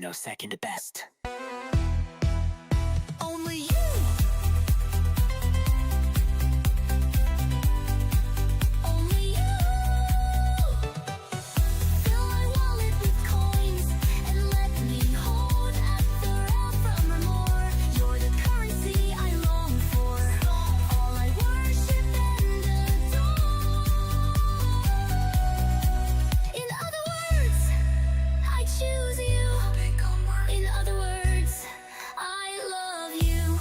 no second best. Only you. Only you. Fill my wallet with coins and let me hold at the rail from more. You're the currency I long for. All I worship and adore. In other words, I choose you. In other words, I love you.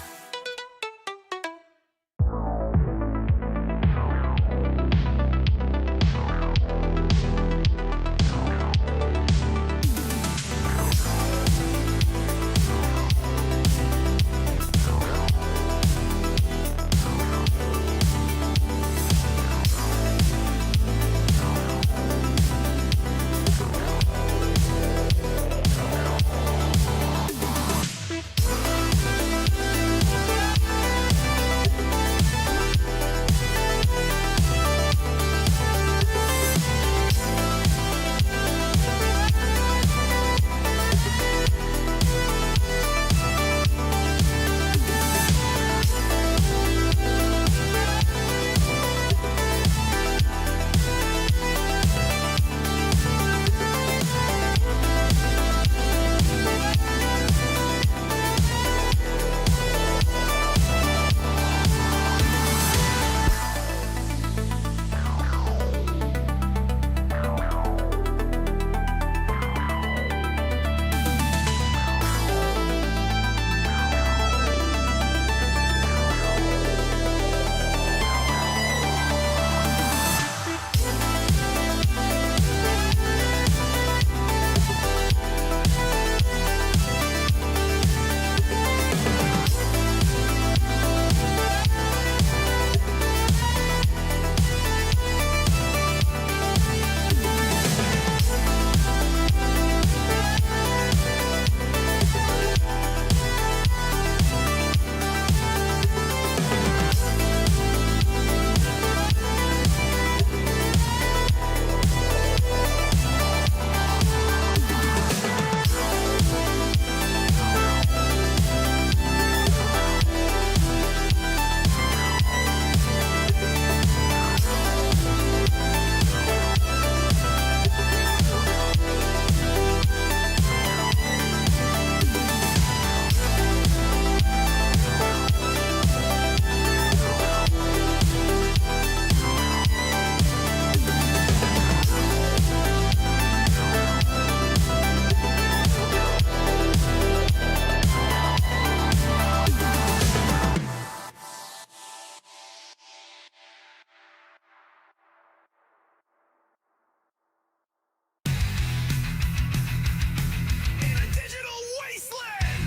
In a digital wasteland,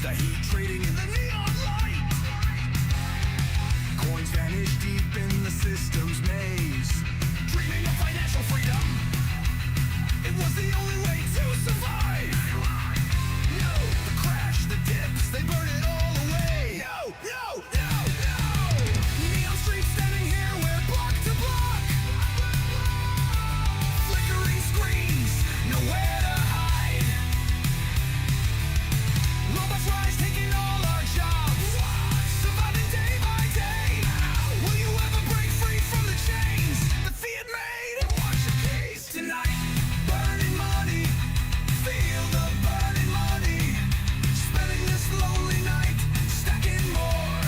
the heat trading in the neon light. Coins vanish deep in the system's maze. Dreaming of financial freedom, it was the only way to survive. No, the crash, the dips, they burn it all away. No, no, no, no. Neon streets standing here, we're block to block. Flickering screens, nowhere to hide. Robots rise, taking all our jobs. Surviving day by day. Will you ever break free from the chains that fiat made? Watch your case tonight. Burning money. Feel the burning money. Spending this lonely night. Stacking more.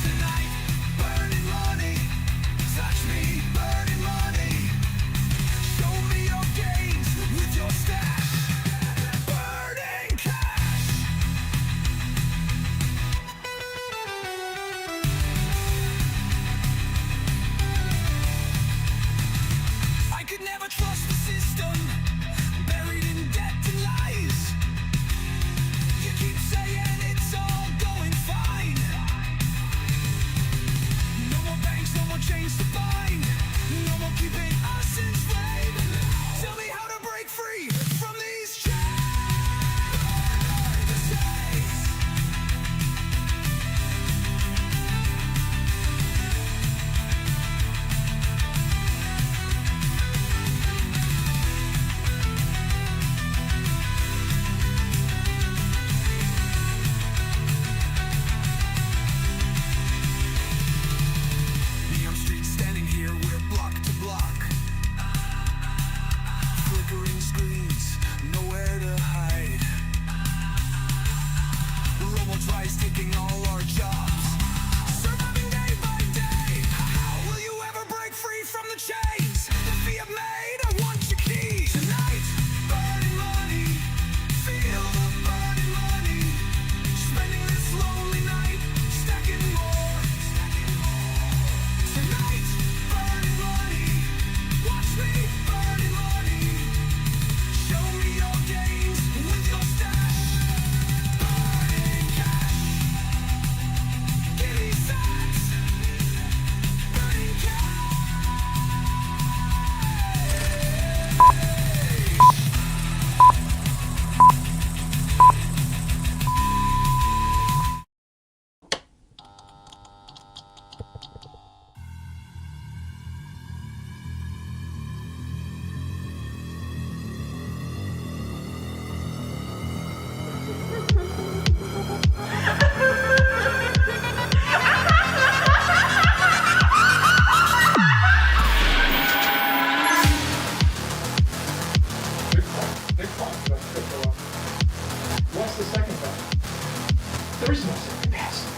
Tonight. Burning money. Touch me. Burning money. Show me your gains with your stash. Burning cash. Christmas past.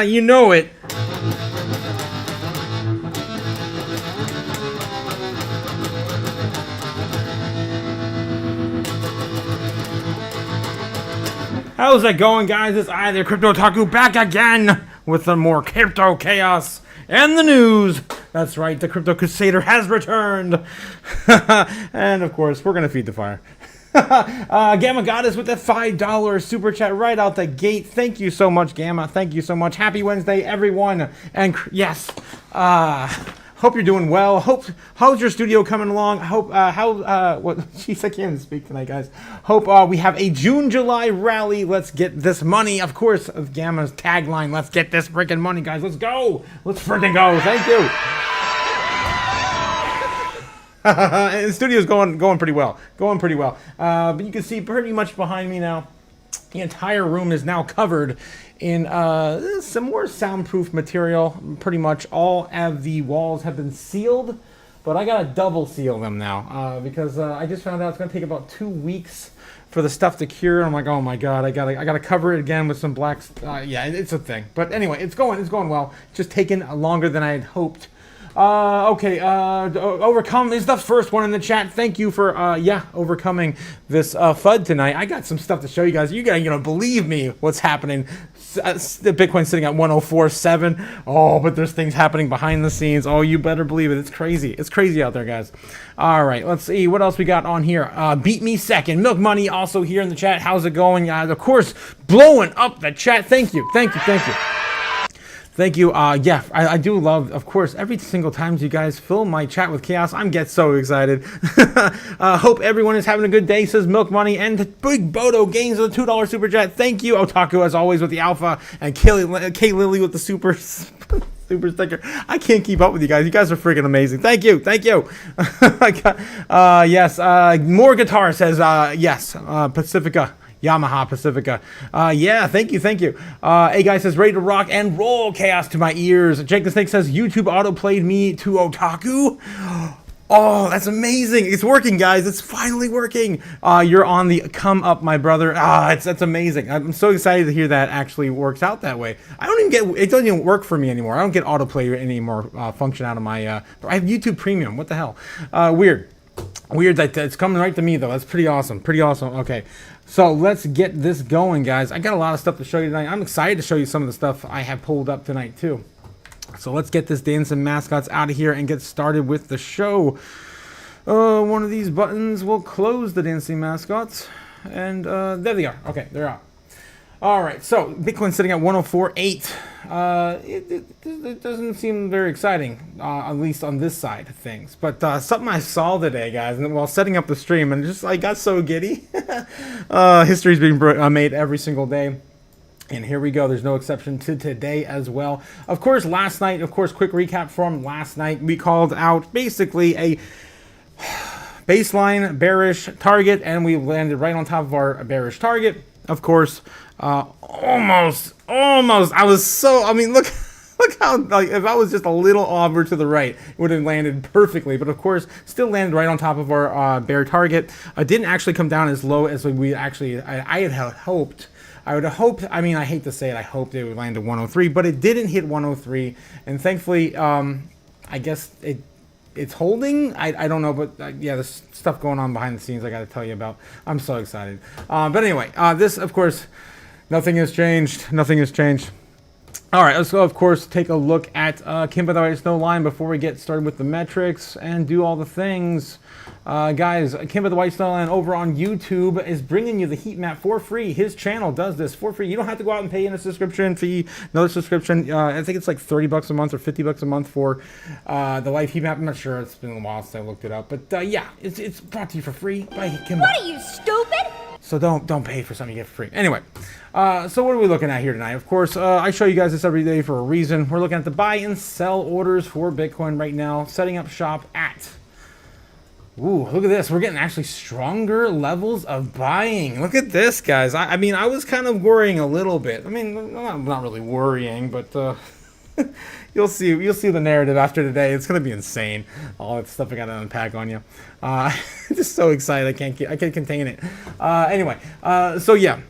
You know it. How's that going, guys? It's I, the Crypto Otaku, back again with some more Crypto Chaos and the news. That's right, the Crypto Crusader has returned. And of course, we're going to feed the fire. Gamma Goddess with the $5 super chat right out the gate. Thank you so much, Gamma. Thank you so much. Happy Wednesday, everyone. And yes, hope you're doing well. How's your studio coming along? Hope what? Jeez, I can't even speak tonight, guys. Hope we have a June-July rally. Let's get this money. Of course, of Gamma's tagline. Let's get this freaking money, guys. Let's go. Let's freaking go. Thank you. And the studio's going pretty well. But you can see pretty much behind me now, the entire room is now covered in some more soundproof material. Pretty much all of the walls have been sealed, but I gotta double seal them now because I just found out it's gonna take about 2 weeks for the stuff to cure. I'm like, oh my god, I gotta cover it again with some black. Yeah, it's a thing. But anyway, it's going well. It's just taken longer than I had hoped. Okay, Overcome is the first one in the chat. Thank you for, overcoming this, FUD tonight. I got some stuff to show you guys. You gotta, believe me what's happening. The Bitcoin's sitting at 104.7. Oh, but there's things happening behind the scenes. Oh, you better believe it. It's crazy. It's crazy out there, guys. All right, let's see. What else we got on here? Beat Me Second. Milk Money also here in the chat. How's it going? Of course, blowing up the chat. Thank you. Thank you. Yeah, I do love, of course, every single time you guys fill my chat with chaos, I get so excited. Hope everyone is having a good day, says Milk Money. And Big Bodo Gains with a $2 super chat. Thank you, Otaku, as always, with the alpha. And Kay Lily with the super sticker. I can't keep up with you guys. You guys are freaking amazing. Thank you. Yes, more guitar says, yes, Pacifica. Yamaha Pacifica. Yeah, thank you. Hey guys says, ready to rock and roll chaos to my ears. Jake the Snake says, YouTube auto-played me to Otaku. Oh, that's amazing. It's working, guys. It's finally working. You're on the come up, my brother. That's amazing. I'm so excited to hear that actually works out that way. It doesn't even work for me anymore. I don't get autoplay anymore function out of my, I have YouTube Premium. What the hell? Weird that it's coming right to me though. That's pretty awesome. Okay. So let's get this going, guys. I got a lot of stuff to show you tonight. I'm excited to show you some of the stuff I have pulled up tonight, too. So let's get this dancing mascots out of here and get started with the show. One of these buttons will close the dancing mascots. And there they are. Okay, they're out. All right, so Bitcoin's sitting at 104.8. It doesn't seem very exciting, at least on this side of things. But something I saw today, guys, while setting up the stream, and I got so giddy. History's being made every single day. And here we go. There's no exception to today as well. Of course, last night, quick recap from last night. We called out basically a baseline bearish target, and we landed right on top of our bearish target. Of course, almost. Look how, if I was just a little over to the right, it would have landed perfectly. But of course, still landed right on top of our bear target. Didn't actually come down as low as we actually, I had hoped. I would have hoped, I hate to say it, I hoped it would land at 103, but it didn't hit 103. And thankfully, I guess it's holding. I don't know, but yeah, there's stuff going on behind the scenes I got to tell you about. I'm so excited. But anyway, this, of course, nothing has changed. All right, let's go, of course, take a look at Kim by the White Snow Line before we get started with the metrics and do all the things. Guys, Kim by the White Snow Line over on YouTube is bringing you the heat map for free. His channel does this for free. You don't have to go out and pay in a subscription fee, another subscription. I think it's like $30 a month or $50 a month for the live heat map. I'm not sure. It's been a while since I looked it up. But yeah, it's brought to you for free by Kim. What are you, stupid? So don't pay for something you get for free. Anyway, so what are we looking at here tonight? Of course, I show you guys this every day for a reason. We're looking at the buy and sell orders for Bitcoin right now, setting up shop at Ooh, look at this. We're getting actually stronger levels of buying. Look at this, guys. I mean, I was kind of worrying a little bit. I mean, not really worrying, but you'll see the narrative after today. It's gonna be insane. All that stuff I gotta unpack on you. Just so excited. I can't contain it. Anyway, so yeah.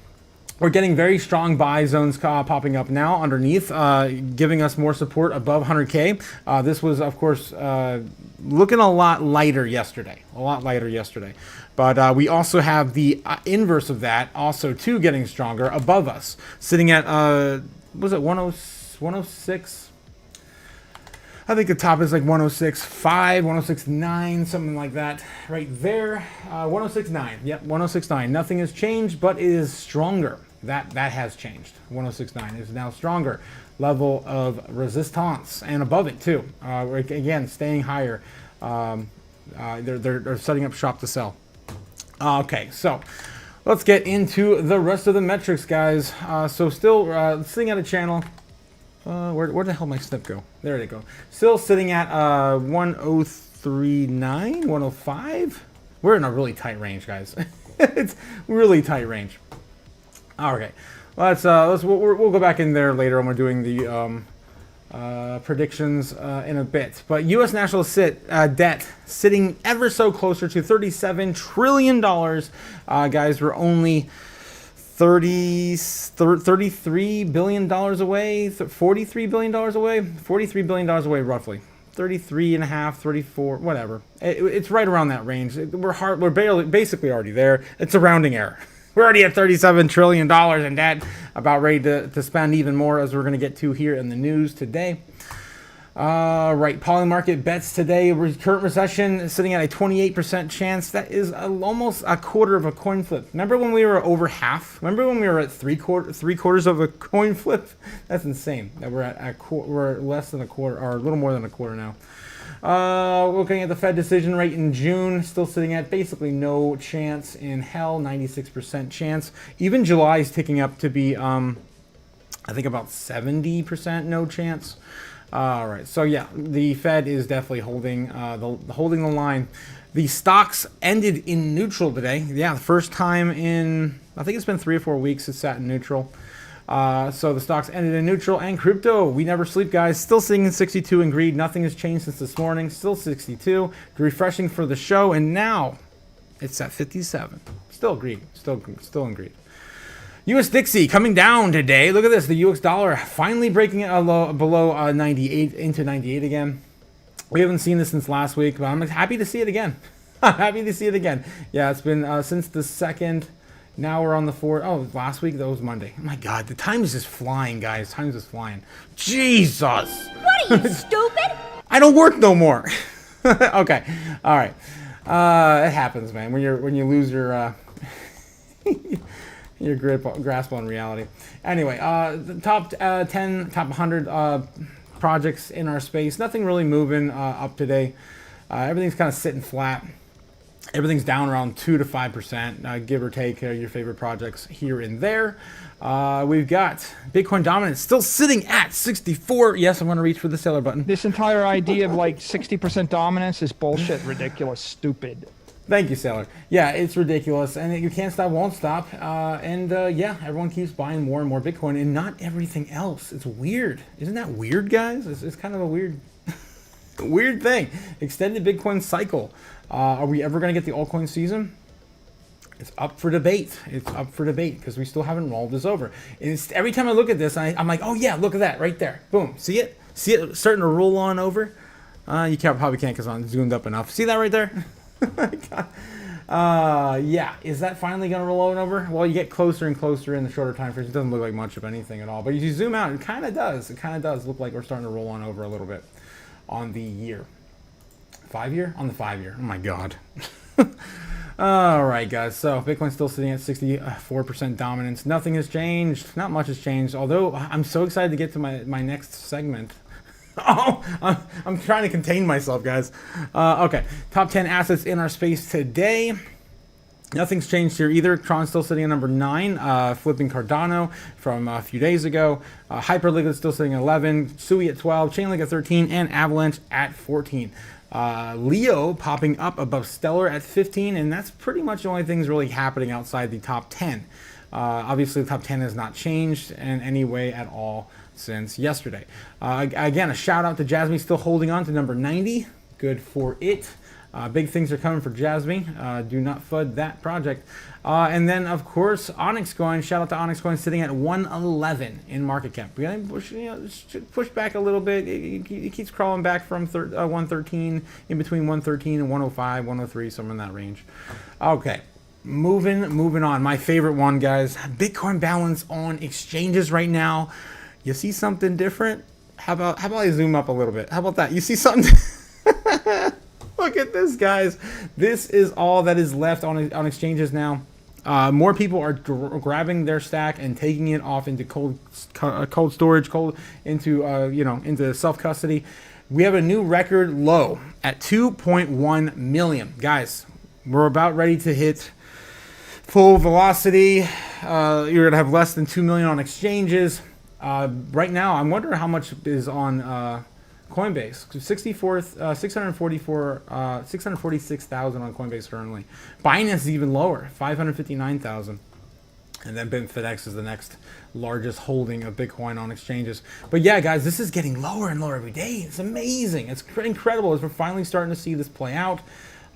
We're getting very strong buy zones popping up now underneath, giving us more support above 100K. This was, of course, looking a lot lighter yesterday. But we also have the inverse of that, also too, getting stronger above us, sitting at, was it 106? I think the top is like 106.5, 106.9, something like that, right there. 106.9. Yep, 106.9. Nothing has changed, but it is stronger. That has changed. 106.9 is now stronger level of resistance, and above it too. Again, staying higher. They're setting up shop to sell. Okay, so let's get into the rest of the metrics, guys. So still sitting at a channel. Where the hell my snip go? There they go. Still sitting at 103.9, 105. We're in a really tight range, guys. It's really tight range. Okay, we'll go back in there later when we're doing the predictions in a bit. But U.S. national debt sitting ever so closer to $37 trillion. Guys, we're only $33 billion away, $43 billion away, $43 billion away roughly. 33 and a half, 34, whatever. It's right around that range. We're basically already there. It's a rounding error. We're already at $37 trillion in debt, about ready to spend even more, as we're going to get to here in the news today. Right, Polymarket bets today, current recession sitting at a 28% chance. That is almost a quarter of a coin flip. Remember when we were over half? Remember when we were at three quarters of a coin flip? That's insane. That we're less than a quarter, or a little more than a quarter now. Looking at the Fed decision rate in June, still sitting at basically no chance in hell, 96% chance. Even July is ticking up to be, I think about 70% no chance. All right, so yeah, the Fed is definitely holding the line. The stocks ended in neutral today. Yeah, the first time in, I think it's been 3 or 4 weeks it sat in neutral. So the stocks ended in neutral, and crypto, we never sleep, guys. Still sitting in 62 in greed. Nothing has changed since this morning. Still 62. Refreshing for the show, and now it's at 57. Still greed. Still in greed. US Dixie coming down today. Look at this. The US dollar finally breaking it below 98 into 98 again. We haven't seen this since last week, but I'm happy to see it again. I'm happy to see it again. Yeah, it's been since the 2nd. Now we're on the 4th. Oh, last week, that was Monday. Oh my God, the time is just flying, guys. Time is just flying. Jesus. What are you, stupid? I don't work no more. Okay, all right. It happens, man. When you lose your your grasp on reality. Anyway, the top 10, top 100 projects in our space. Nothing really moving up today. Everything's kind of sitting flat. Everything's down around 2 to 5%, give or take your favorite projects here and there. We've got Bitcoin dominance still sitting at 64. Yes, I'm going to reach for the seller button. This entire idea of like 60% dominance is bullshit, ridiculous, stupid. Thank you, Sailor. Yeah, it's ridiculous, and you can't stop, won't stop. Yeah, everyone keeps buying more and more Bitcoin, and not everything else. It's weird. Isn't that weird, guys? It's kind of a weird, weird thing. Extended Bitcoin cycle. Are we ever going to get the altcoin season? It's up for debate. It's up for debate because we still haven't rolled this over. And every time I look at this, I'm like, oh yeah, look at that right there. Boom. See it? See it starting to roll on over? You probably can't because I'm zoomed up enough. See that right there? Yeah. Is that finally going to roll on over? Well, you get closer and closer in the shorter time frames. It doesn't look like much of anything at all. But if you zoom out, it kind of does. It kind of does look like we're starting to roll on over a little bit on the year. 5 year? On the 5 year. Oh my God. All right, guys. So Bitcoin's still sitting at 64% dominance. Nothing has changed. Not much has changed. Although I'm so excited to get to my next segment. Oh, I'm trying to contain myself, guys. Okay. Top 10 assets in our space today. Nothing's changed here either. Tron's still sitting at number 9, flipping Cardano from a few days ago. Hyperliquid still sitting at 11, Sui at 12, Chainlink at 13, and Avalanche at 14. Leo popping up above Stellar at 15, and that's pretty much the only things really happening outside the top 10. Obviously, the top 10 has not changed in any way at all since yesterday. Again, a shout out to Jasmine, still holding on to number 90. Good for it. Big things are coming for Jasmine. Do not FUD that project. And then, of course, Onyx Coin. Shout out to Onyx Coin, sitting at 111 in market cap. We gotta push back a little bit. It keeps crawling back from 113, in between 113 and 105, 103, somewhere in that range. Okay. Moving on. My favorite one, guys. Bitcoin balance on exchanges right now. You see something different? How about I zoom up a little bit? How about that? You see something? Look at this, guys. This is all that is left on exchanges now. More people are grabbing their stack and taking it off into cold storage, into self custody. We have a new record low at 2.1 million, guys. We're about ready to hit full velocity. You're gonna have less than 2 million on exchanges. Right now, I'm wondering how much is on Coinbase. 646,000 on Coinbase currently. Binance is even lower, 559,000. And then BitFinex is the next largest holding of Bitcoin on exchanges. But yeah, guys, this is getting lower and lower every day. It's amazing. It's incredible as we're finally starting to see this play out.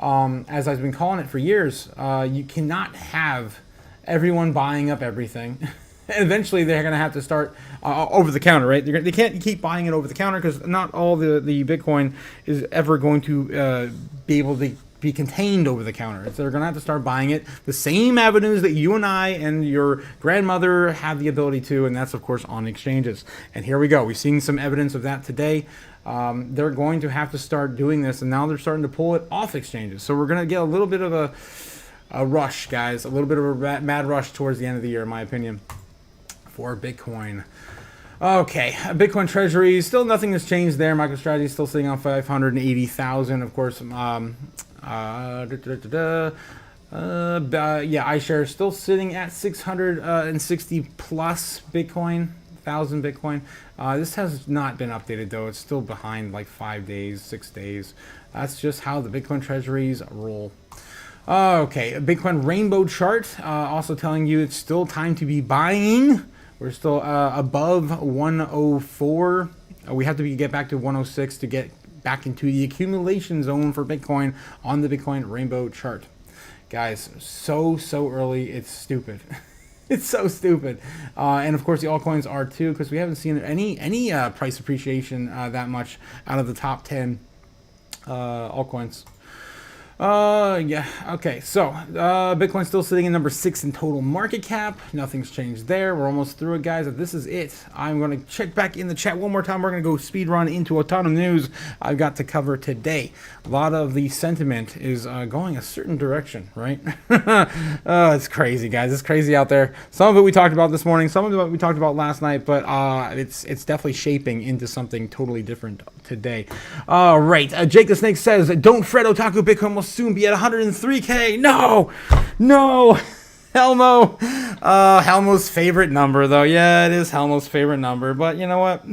As I've been calling it for years, you cannot have everyone buying up everything. And eventually they're going to have to start over the counter, right? They can't keep buying it over the counter because not all the Bitcoin is ever going to be able to be contained over the counter. So they're going to have to start buying it the same avenues that you and I and your grandmother have the ability to, and that's, of course, on exchanges. And here we go. We've seen some evidence of that today. They're going to have to start doing this, and now they're starting to pull it off exchanges. So we're going to get a little bit of a rush, guys, a little bit of a mad rush towards the end of the year, in my opinion, for Bitcoin. Okay, Bitcoin Treasury, still nothing has changed there. MicroStrategy is still sitting on 580,000. Of course, iShare is still sitting at 660 plus Bitcoin, 1,000 Bitcoin. This has not been updated though. It's still behind like 5 days, 6 days. That's just how the Bitcoin Treasuries roll. Okay, a Bitcoin rainbow chart, also telling you it's still time to be buying. We're still above 104. We have to get back to 106 to get back into the accumulation zone for Bitcoin on the Bitcoin rainbow chart. Guys, so early, it's stupid. It's so stupid. And of course the altcoins are too, because we haven't seen any price appreciation that much out of the top 10 altcoins. Yeah, okay, so Bitcoin's still sitting in number 6 in total market cap. Nothing's changed there. We're almost through it, guys. This is it. I'm going to check back in the chat one more time. We're going to go speed run into a ton of news I've got to cover today. A lot of the sentiment is going a certain direction, right? It's crazy, guys. It's crazy out there. Some of it we talked about this morning, some of it we talked about last night, but it's definitely shaping into something totally different today. All right, Jake the Snake says, don't fret, Otaku, Bitcoin will soon be at 103K. No, Helmo. Helmo's favorite number, though. Yeah, it is Helmo's favorite number, but you know what?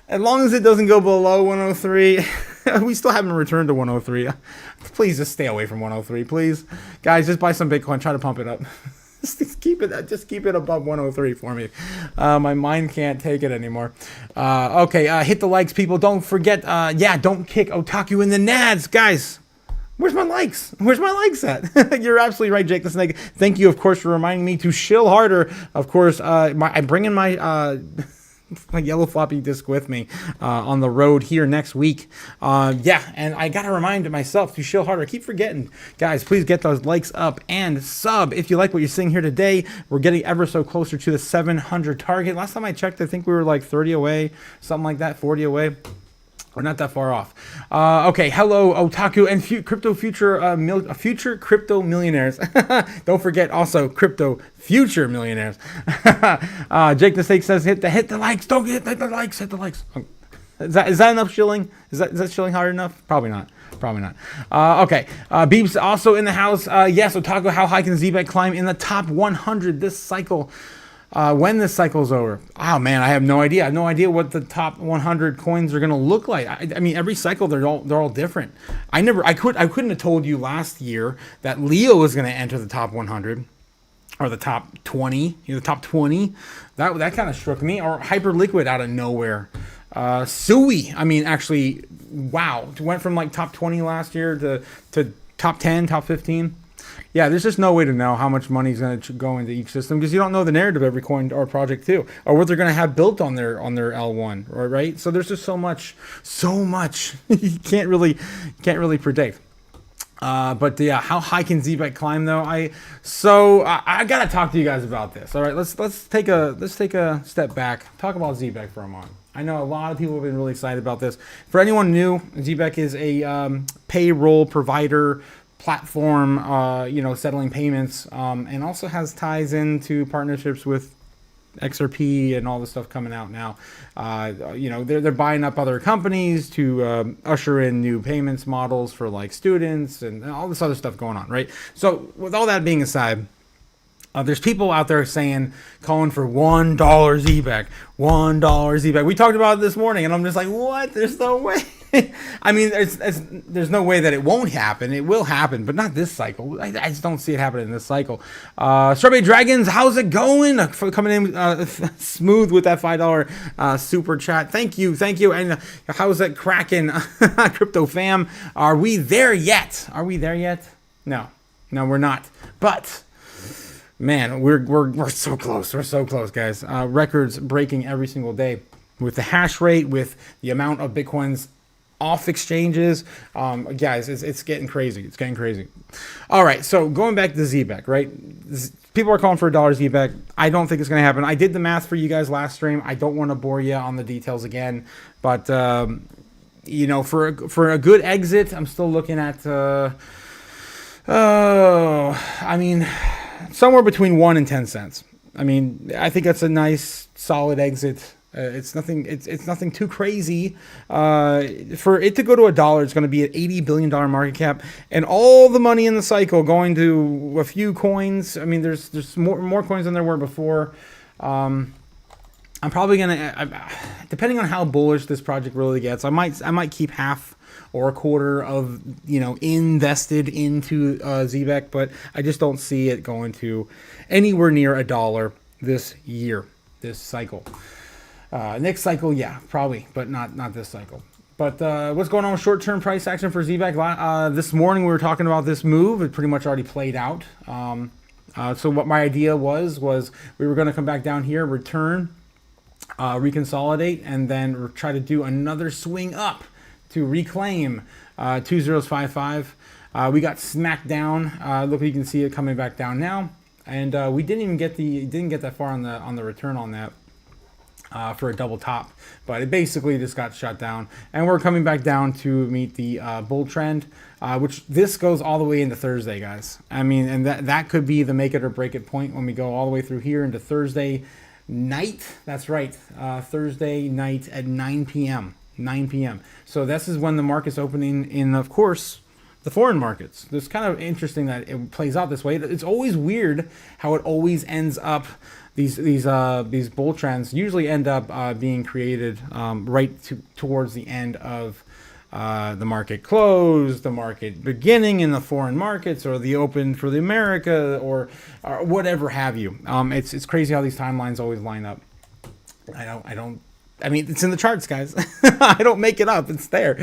As long as it doesn't go below 103, we still haven't returned to 103. Please just stay away from 103, please. Guys, just buy some Bitcoin, try to pump it up. Just keep it above 103 for me. My mind can't take it anymore. Okay, hit the likes, people. Don't forget, don't kick Otaku in the nads, guys. Where's my likes? Where's my likes at? You're absolutely right, Jake the Snake. Thank you, of course, for reminding me to shill harder. Of course, I bring in my my yellow floppy disk with me on the road here next week. And I gotta remind myself to shill harder. I keep forgetting. Guys, please get those likes up and sub if you like what you're seeing here today. We're getting ever so closer to the 700 target. Last time I checked, I think we were like 30 away, something like that, 40 away. We're not that far off. Okay, hello, Otaku and future crypto millionaires. Don't forget also crypto future millionaires. Jake the Snake says, hit the likes. Don't hit the likes. Hit the likes. Is that enough shilling? Is that shilling hard enough? Probably not. Okay. Beeps also in the house. Yes, Otaku, how high can ZBET climb in the top 100 this cycle? when this cycle's over. Oh man, I have no idea. I have no idea what the top 100 coins are gonna look like. I mean, every cycle they're all different. I couldn't have told you last year that Leo was gonna enter the top 100 or the top 20. The top 20. That kind of struck me. Or Hyperliquid out of nowhere. Sui. I mean, actually, wow, went from like top 20 last year to top 10, top 15. Yeah, there's just no way to know how much money is going to go into each system because you don't know the narrative of every coin or project too, or what they're going to have built on their L1, right? So there's just so much you can't really predict. But yeah, how high can ZBEC climb though? I gotta talk to you guys about this. All right, let's take a step back. Talk about ZBEC for a moment. I know a lot of people have been really excited about this. For anyone new, ZBEC is a payroll provider platform, settling payments, and also has ties into partnerships with XRP and all the stuff coming out now. They're buying up other companies to usher in new payments models for like students and all this other stuff going on, right? So with all that being aside, there's people out there calling for $1 ZBEC, $1 ZBEC. We talked about it this morning, and I'm just like, what? There's no way. I mean, there's no way that it won't happen. It will happen, but not this cycle. I just don't see it happening in this cycle. Strawberry Dragons, how's it going? For coming in smooth with that $5 super chat. Thank you. And how's it cracking, Crypto fam? Are we there yet? No, we're not. But man, we're so close. We're so close, guys. Records breaking every single day with the hash rate, with the amount of Bitcoins off exchanges. Guys, it's getting crazy. It's getting crazy. All right, so going back to ZBEC, right? People are calling for $1 ZBEC. I don't think it's going to happen. I did the math for you guys last stream. I don't want to bore you on the details again, but for a good exit, I'm still looking at somewhere between 1 and 10 cents. I mean, I think that's a nice, solid exit. It's nothing too crazy. For it to go to $1, it's going to be an $80 billion market cap, and all the money in the cycle going to a few coins. I mean, there's more coins than there were before. I'm probably gonna, depending on how bullish this project really gets, I might keep half or a quarter of invested into ZBEC, but I just don't see it going to anywhere near $1 this cycle. Next cycle, yeah, probably, but not this cycle. But what's going on with short-term price action for ZBEC? This morning we were talking about this move. It pretty much already played out. So what my idea was we were going to come back down here, return, reconsolidate, and then try to do another swing up to reclaim 2055. We got smacked down. Look, you can see it coming back down now, and we didn't get that far on the return on that. For a double top, but it basically just got shut down, and we're coming back down to meet the bull trend, which this goes all the way into Thursday, guys. I mean, and that could be the make it or break it point when we go all the way through here into Thursday night. That's right, Thursday night at 9 p.m. So this is when the market's opening in, of course, the foreign markets. It's kind of interesting that it plays out this way. It's always weird how it always ends up. These bull trends usually end up being created towards the end of the market close, the market beginning in the foreign markets, or the open for the America, or whatever have you. It's crazy how these timelines always line up. I mean, it's in the charts, guys. I don't make it up. It's there.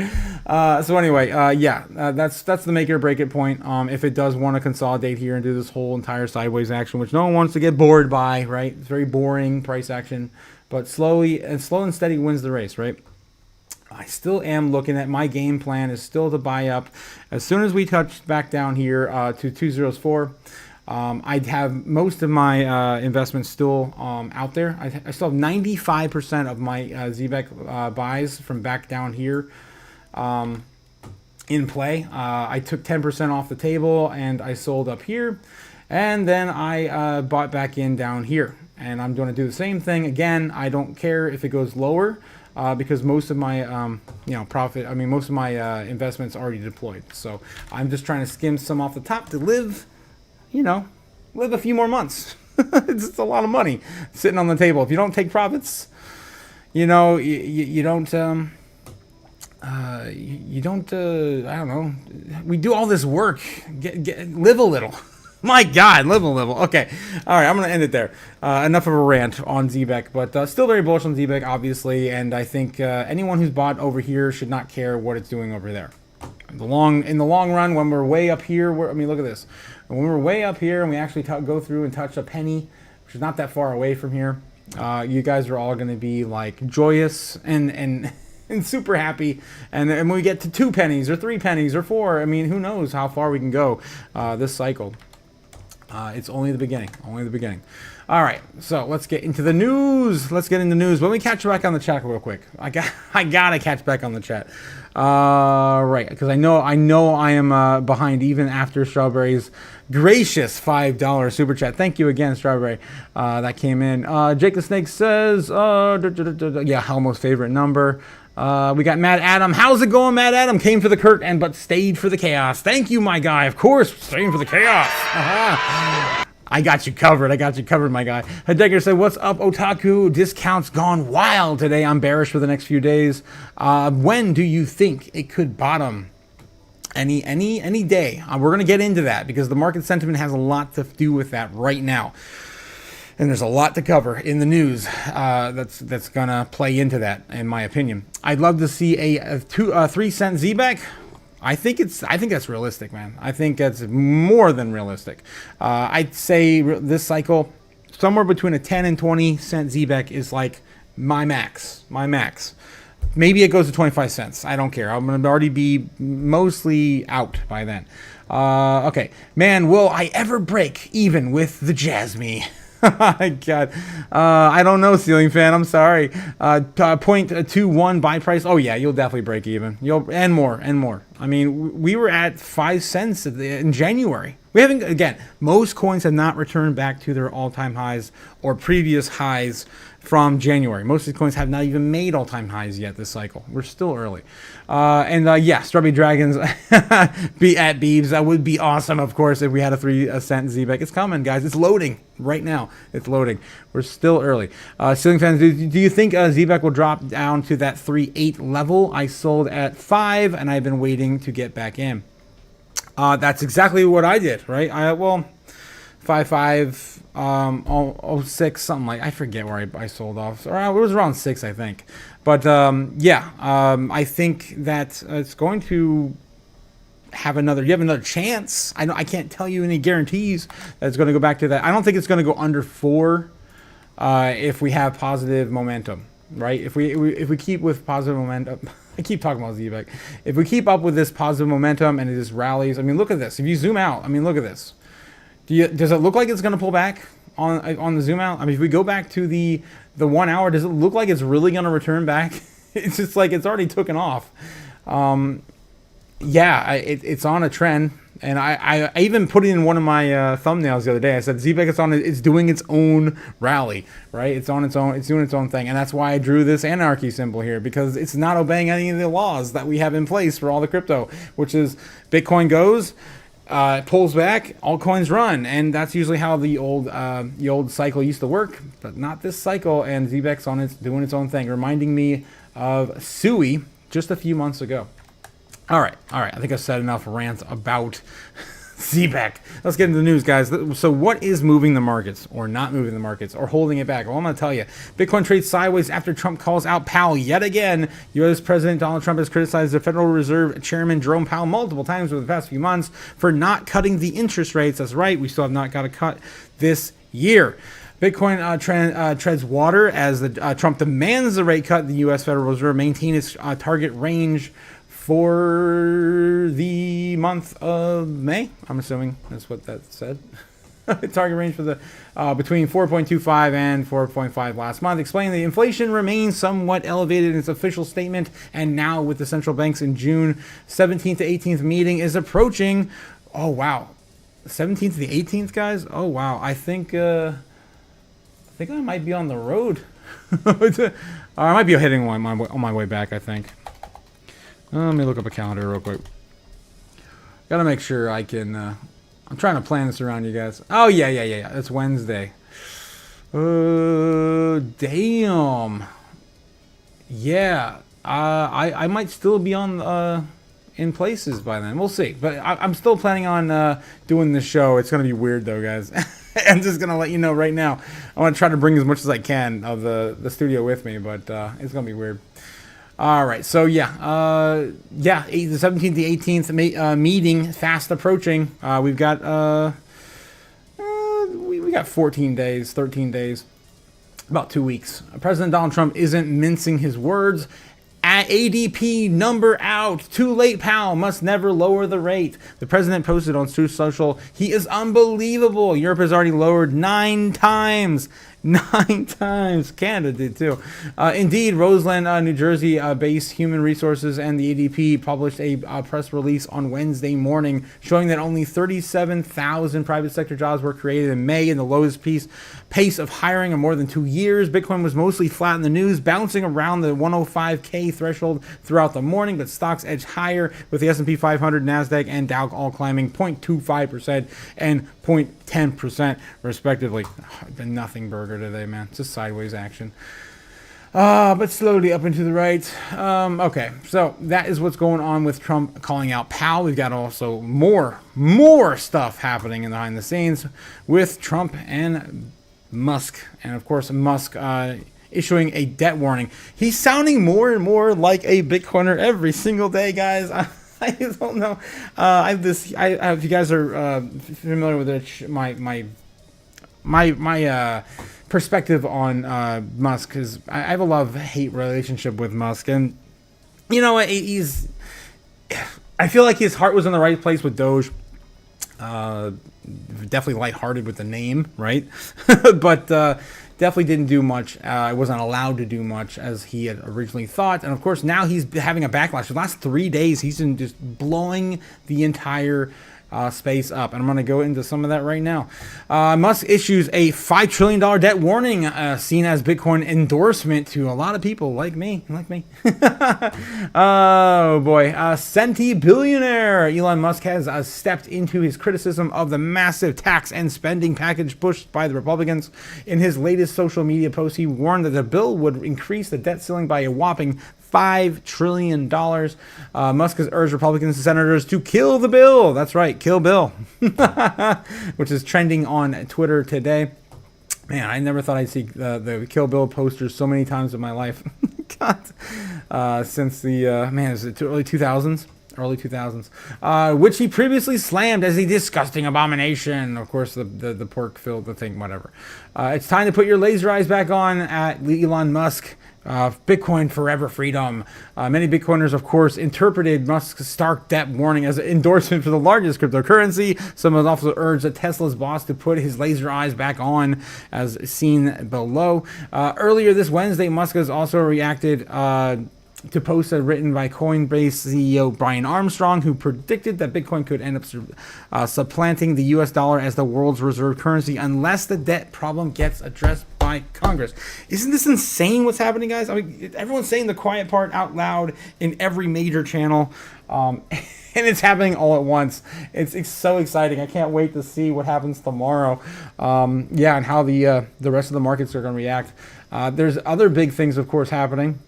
So anyway, that's the make it or break it point. If it does want to consolidate here and do this whole entire sideways action, which no one wants to get bored by, right? It's very boring price action, but slow and steady wins the race, right? I still am looking at my game plan is still to buy up as soon as we touch back down here to 204. I'd have most of my investments still out there. I still have 95% of my ZBEC buys from back down here in play. I took 10% off the table and I sold up here, and then I bought back in down here. And I'm going to do the same thing again. I don't care if it goes lower because most of my most of my investments already deployed. So I'm just trying to skim some off the top to live a few more months. It's just a lot of money sitting on the table. If you don't take profits, you know, you don't. You don't. I don't know. We do all this work. Live a little. My God, live a little. Okay, all right. I'm gonna end it there. Enough of a rant on ZBEC, but still very bullish on ZBEC, obviously. And I think anyone who's bought over here should not care what it's doing over there. In the long run, when we're way up here, I mean, look at this. When we're way up here and we actually go through and touch a penny, which is not that far away from here, you guys are all going to be like joyous and super happy. And when we get to 2 pennies or 3 pennies or 4, I mean, who knows how far we can go this cycle. It's only the beginning. Only the beginning. All right, so let's get into the news. Let's get into news. Let me catch back on the chat real quick. I gotta catch back on the chat. Right, because I know I am behind even after Strawberry's gracious $5 super chat. Thank you again, Strawberry. That came in. Jake the Snake says, yeah, Helmo's favorite number. We got Mad Adam. How's it going, Mad Adam? Came for the Kurt but stayed for the chaos. Thank you, my guy. Of course, staying for the chaos. I got you covered. I got you covered, my guy. Heidegger said, what's up, Otaku? Discounts gone wild today. I'm bearish for the next few days. When do you think it could bottom? Any day. We're going to get into that because the market sentiment has a lot to do with that right now. And there's a lot to cover in the news that's gonna play into that, in my opinion. I'd love to see a 3-cent ZBEC. I think that's realistic, man. I think that's more than realistic. I'd say this cycle, somewhere between a 10 and 20 cent ZBEC is like my max. My max. Maybe it goes to 25 cents. I don't care. I'm gonna already be mostly out by then. Okay, man, will I ever break even with the Jasmine? My God, I don't know, Ceiling Fan. I'm sorry. 0.21 buy price. Oh yeah, you'll definitely break even. And more. I mean, we were at 5 cents in January. We haven't. Again, most coins have not returned back to their all-time highs or previous highs from January. Most of these coins have not even made all-time highs yet this cycle. We're still early. Yeah, Strawberry Dragons be at Beebs. That would be awesome, of course, if we had a 3-cent ZBEC. It's coming, guys. It's loading right now. It's loading. We're still early. Ceiling Fans, do you think ZBEC will drop down to that 3.8 level? I sold at 5, and I've been waiting to get back in. That's exactly what I did, right? 5.5, 06, something like, I forget where I sold off. It was around 6, I think. But yeah, I think that it's going to have another chance. I can't tell you any guarantees that it's going to go back to that. I don't think it's going to go under 4 if we have positive momentum, right? If we keep with positive momentum. I keep talking about ZBEC. If we keep up with this positive momentum and it just rallies, I mean, look at this. If you zoom out, I mean, look at this. Does it look like it's going to pull back on the zoom out? I mean, if we go back to the 1 hour, does it look like it's really going to return back? It's just like it's already taken off. Yeah, it's on a trend. And I even put it in one of my thumbnails the other day. I said ZBEC it's doing its own rally, right? It's doing its own thing, and that's why I drew this anarchy symbol here, because it's not obeying any of the laws that we have in place for all the crypto, which is Bitcoin goes, pulls back, altcoins run, and that's usually how the old cycle used to work, but not this cycle. And ZBEC's doing its own thing, reminding me of Sui just a few months ago. All right. I think I've said enough rants about ZBEC. Let's get into the news, guys. So what is moving the markets or not moving the markets or holding it back? Well, I'm going to tell you. Bitcoin trades sideways after Trump calls out Powell yet again. U.S. President Donald Trump has criticized the Federal Reserve Chairman Jerome Powell multiple times over the past few months for not cutting the interest rates. That's right. We still have not got a cut this year. Bitcoin treads water as Trump demands the rate cut. The U.S. Federal Reserve maintain its target range for the month of May. I'm assuming that's what that said. Target range for the between 4.25 and 4.5 last month, explaining the inflation remains somewhat elevated in its official statement, and now with the central banks in June 17th to 18th meeting is approaching. Oh wow, 17th to the 18th, guys. Oh wow, I think I might be on the road. I might be heading on my way back, I think. Let me look up a calendar real quick. Gotta make sure I can. I'm trying to plan this around you guys. Oh yeah. It's Wednesday. Damn. Yeah. I might still be on in places by then. We'll see. But I'm still planning on doing this show. It's gonna be weird though, guys. I'm just gonna let you know right now. I want to try to bring as much as I can of the studio with me, but it's gonna be weird. All right, so the 17th, the 18th meeting fast approaching. We've got we got 14 days, 13 days, about 2 weeks. President Donald Trump isn't mincing his words. At ADP number out. Too late, pal. Must never lower the rate. The president posted on Truth Social, he is unbelievable. Europe has already lowered 9 times. 9 times. Canada did too. Indeed, Roseland, New Jersey based Human Resources and the ADP published a press release on Wednesday morning showing that only 37,000 private sector jobs were created in May in the lowest pace of hiring in more than 2 years. Bitcoin was mostly flat in the news, bouncing around the 105K threshold throughout the morning, but stocks edged higher with the S&P 500, NASDAQ, and Dow all climbing 0.25% and 0.10% respectively. Been nothing burger today, man. Just sideways action. But slowly up and to the right. Okay, so that is what's going on with Trump calling out Powell. We've got also more stuff happening in behind the scenes with Trump and Musk. And of course, Musk issuing a debt warning. He's sounding more and more like a Bitcoiner every single day, guys. I don't know. If you guys are familiar with it, my perspective on Musk, because I have a love-hate relationship with Musk, and you know what, I feel like his heart was in the right place with Doge. Definitely lighthearted with the name, right? But definitely didn't do much. Wasn't allowed to do much as he had originally thought. And of course, now he's having a backlash. The last 3 days, he's been just blowing the entire space up. And I'm going to go into some of that right now. Musk issues a $5 trillion debt warning, seen as Bitcoin endorsement to a lot of people like me. Oh boy. Centi-billionaire Elon Musk has stepped into his criticism of the massive tax and spending package pushed by the Republicans. In his latest social media post, he warned that the bill would increase the debt ceiling by a whopping $5 trillion. Musk has urged Republican senators to kill the bill. That's right, kill Bill, which is trending on Twitter today. Man, I never thought I'd see the Kill Bill posters so many times in my life. God, since the is it early 2000s? Early 2000s, which he previously slammed as a disgusting abomination. Of course, the pork filled the thing, whatever. It's time to put your laser eyes back on at Elon Musk. Bitcoin forever freedom. Many Bitcoiners, of course, interpreted Musk's stark debt warning as an endorsement for the largest cryptocurrency. Some have also urged that Tesla's boss to put his laser eyes back on, as seen below. Earlier this Wednesday, Musk has also reacted to posts written by Coinbase CEO Brian Armstrong, who predicted that Bitcoin could end up supplanting the US dollar as the world's reserve currency unless the debt problem gets addressed by Congress. Isn't this insane what's happening, guys? I mean, everyone's saying the quiet part out loud in every major channel, and it's happening all at once. It's so exciting. I can't wait to see what happens tomorrow. And how the rest of the markets are going to react. There's other big things, of course, happening.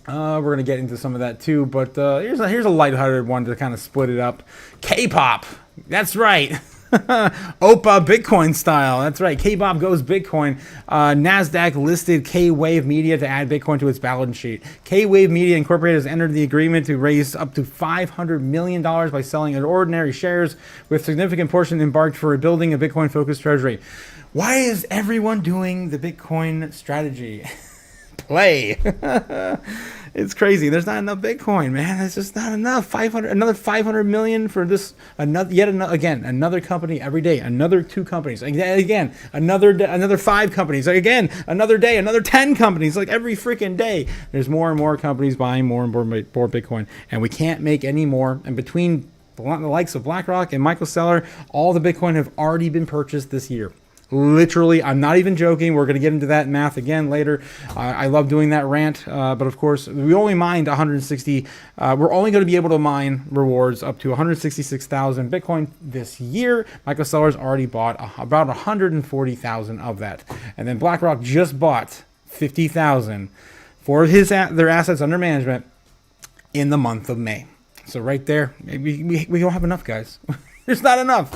We're going to get into some of that too, but here's a lighthearted one to kind of split it up. K-pop. That's right. Opa Bitcoin style. That's right. K-pop goes Bitcoin. NASDAQ listed K-Wave Media to add Bitcoin to its balance sheet. K-Wave Media Incorporated has entered the agreement to raise up to $500 million by selling ordinary shares, with significant portion embarked for building a Bitcoin-focused treasury. Why is everyone doing the Bitcoin strategy? Play. It's crazy. There's not enough Bitcoin, man. It's just not enough. Another 500 million for this. Another company every day. Another 2 companies. Again, another 5 companies. Again, another day. Another 10 companies. Like every freaking day, there's more and more companies buying more and more Bitcoin, and we can't make any more. And between the likes of BlackRock and Michael Saylor, all the Bitcoin have already been purchased this year. Literally, I'm not even joking. We're going to get into that math again later. I love doing that rant, but of course, we only mined 160. We're only going to be able to mine rewards up to 166,000 Bitcoin this year. Michael Sellers already bought about 140,000 of that, and then BlackRock just bought 50,000 for their assets under management in the month of May. So right there, maybe we don't have enough, guys. There's not enough.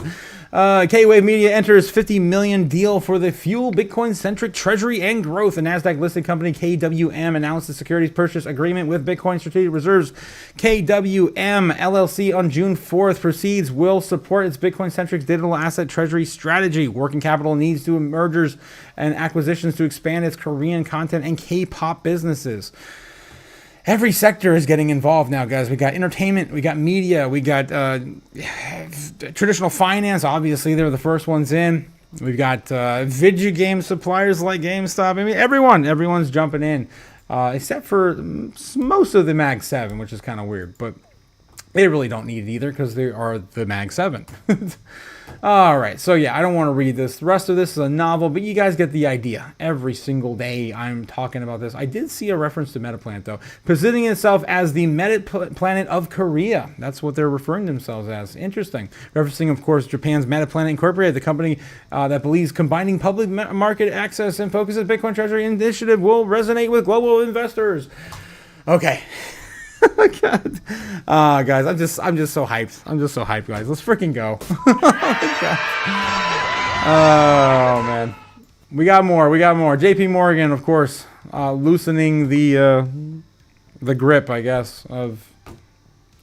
K-Wave Media enters $50 million deal for the fuel Bitcoin-centric treasury and growth. The NASDAQ-listed company KWM announced the securities purchase agreement with Bitcoin Strategic Reserves. KWM LLC on June 4th proceeds will support its Bitcoin-centric digital asset treasury strategy. Working capital needs to mergers and acquisitions to expand its Korean content and K-pop businesses. Every sector is getting involved now, guys. We got entertainment, we got media, we got traditional finance. Obviously, they're the first ones in. We've got video game suppliers like GameStop. I mean, everyone's jumping in, except for most of the Mag 7, which is kind of weird. But they really don't need it either because they are the Mag 7. All right, so yeah, I don't want to read this. The rest of this is a novel, but you guys get the idea. Every single day I'm talking about this. I did see a reference to Metaplanet, though, positioning itself as the Metaplanet of Korea. That's what they're referring to themselves as. Interesting. Referencing, of course, Japan's Metaplanet Incorporated, the company that believes combining public market access and focuses Bitcoin Treasury initiative will resonate with global investors. Okay. God. Guys, I'm just so hyped. I'm just so hyped, guys. Let's freaking go. Oh man, we got more. JP Morgan, of course, loosening the grip, I guess, of,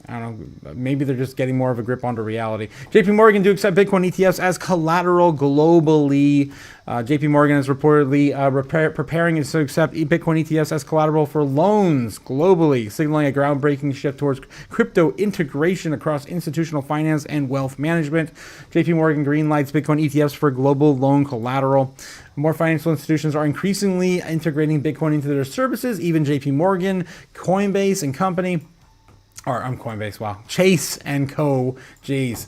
I don't know, maybe they're just getting more of a grip onto reality. JP Morgan to accept Bitcoin ETFs as collateral globally. JP Morgan is reportedly preparing to accept Bitcoin ETFs as collateral for loans globally, signaling a groundbreaking shift towards crypto integration across institutional finance and wealth management. JP Morgan greenlights Bitcoin ETFs for global loan collateral. More financial institutions are increasingly integrating Bitcoin into their services. Even JP Morgan, Coinbase and company. Or I'm Coinbase, wow. Chase and Co. Jeez.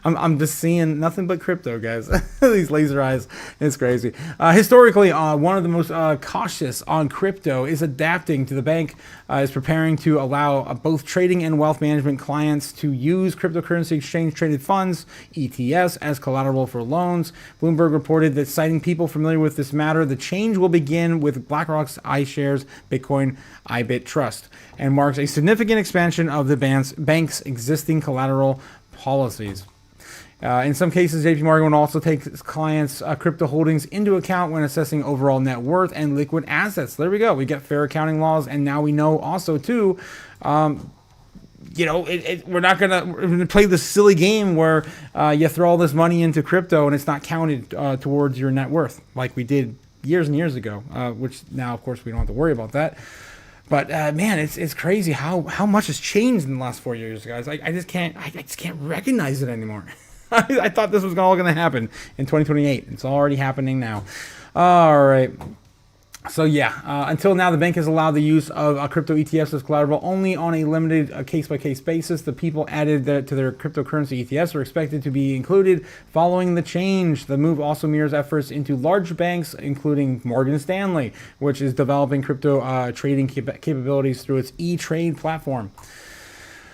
I'm just seeing nothing but crypto, guys. These laser eyes, it's crazy. Historically, one of the most cautious on crypto is adapting to the bank, is preparing to allow both trading and wealth management clients to use cryptocurrency exchange-traded funds, ETFs, as collateral for loans. Bloomberg reported that, citing people familiar with this matter, the change will begin with BlackRock's iShares Bitcoin IBIT Trust and marks a significant expansion of the bank's existing collateral policies. In some cases, JP Morgan will also take its clients' crypto holdings into account when assessing overall net worth and liquid assets. There we go. We get fair accounting laws, and now we know also too, we're not gonna play this silly game where you throw all this money into crypto and it's not counted towards your net worth like we did years and years ago. Which now, of course, we don't have to worry about that. But man, it's crazy how much has changed in the last 4 years, guys. I just can't recognize it anymore. I thought this was all going to happen in 2028. It's already happening now. All right. So yeah, until now, the bank has allowed the use of crypto ETFs as collateral only on a limited case-by-case basis. The people added to their cryptocurrency ETFs are expected to be included following the change. The move also mirrors efforts into large banks, including Morgan Stanley, which is developing crypto trading capabilities through its E-Trade platform.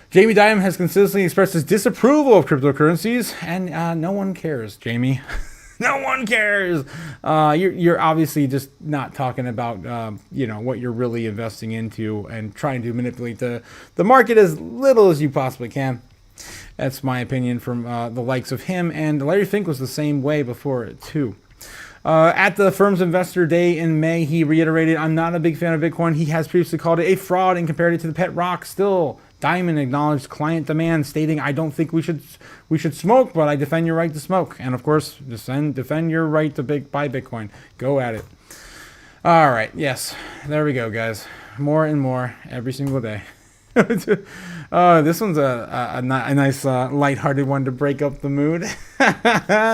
Jamie Dimon has consistently expressed his disapproval of cryptocurrencies, and no one cares, Jamie. No one cares. You're obviously just not talking about what you're really investing into and trying to manipulate the market as little as you possibly can. That's my opinion from the likes of him, and Larry Fink was the same way before it too. At the firm's investor day in May, he reiterated, "I'm not a big fan of Bitcoin." He has previously called it a fraud and compared it to the pet rock. Still, Diamond acknowledged client demand, stating, "I don't think we should smoke, but I defend your right to smoke." And of course, defend your right to buy Bitcoin. Go at it. All right, yes, there we go, guys. More and more every single day. This one's a nice lighthearted one to break up the mood.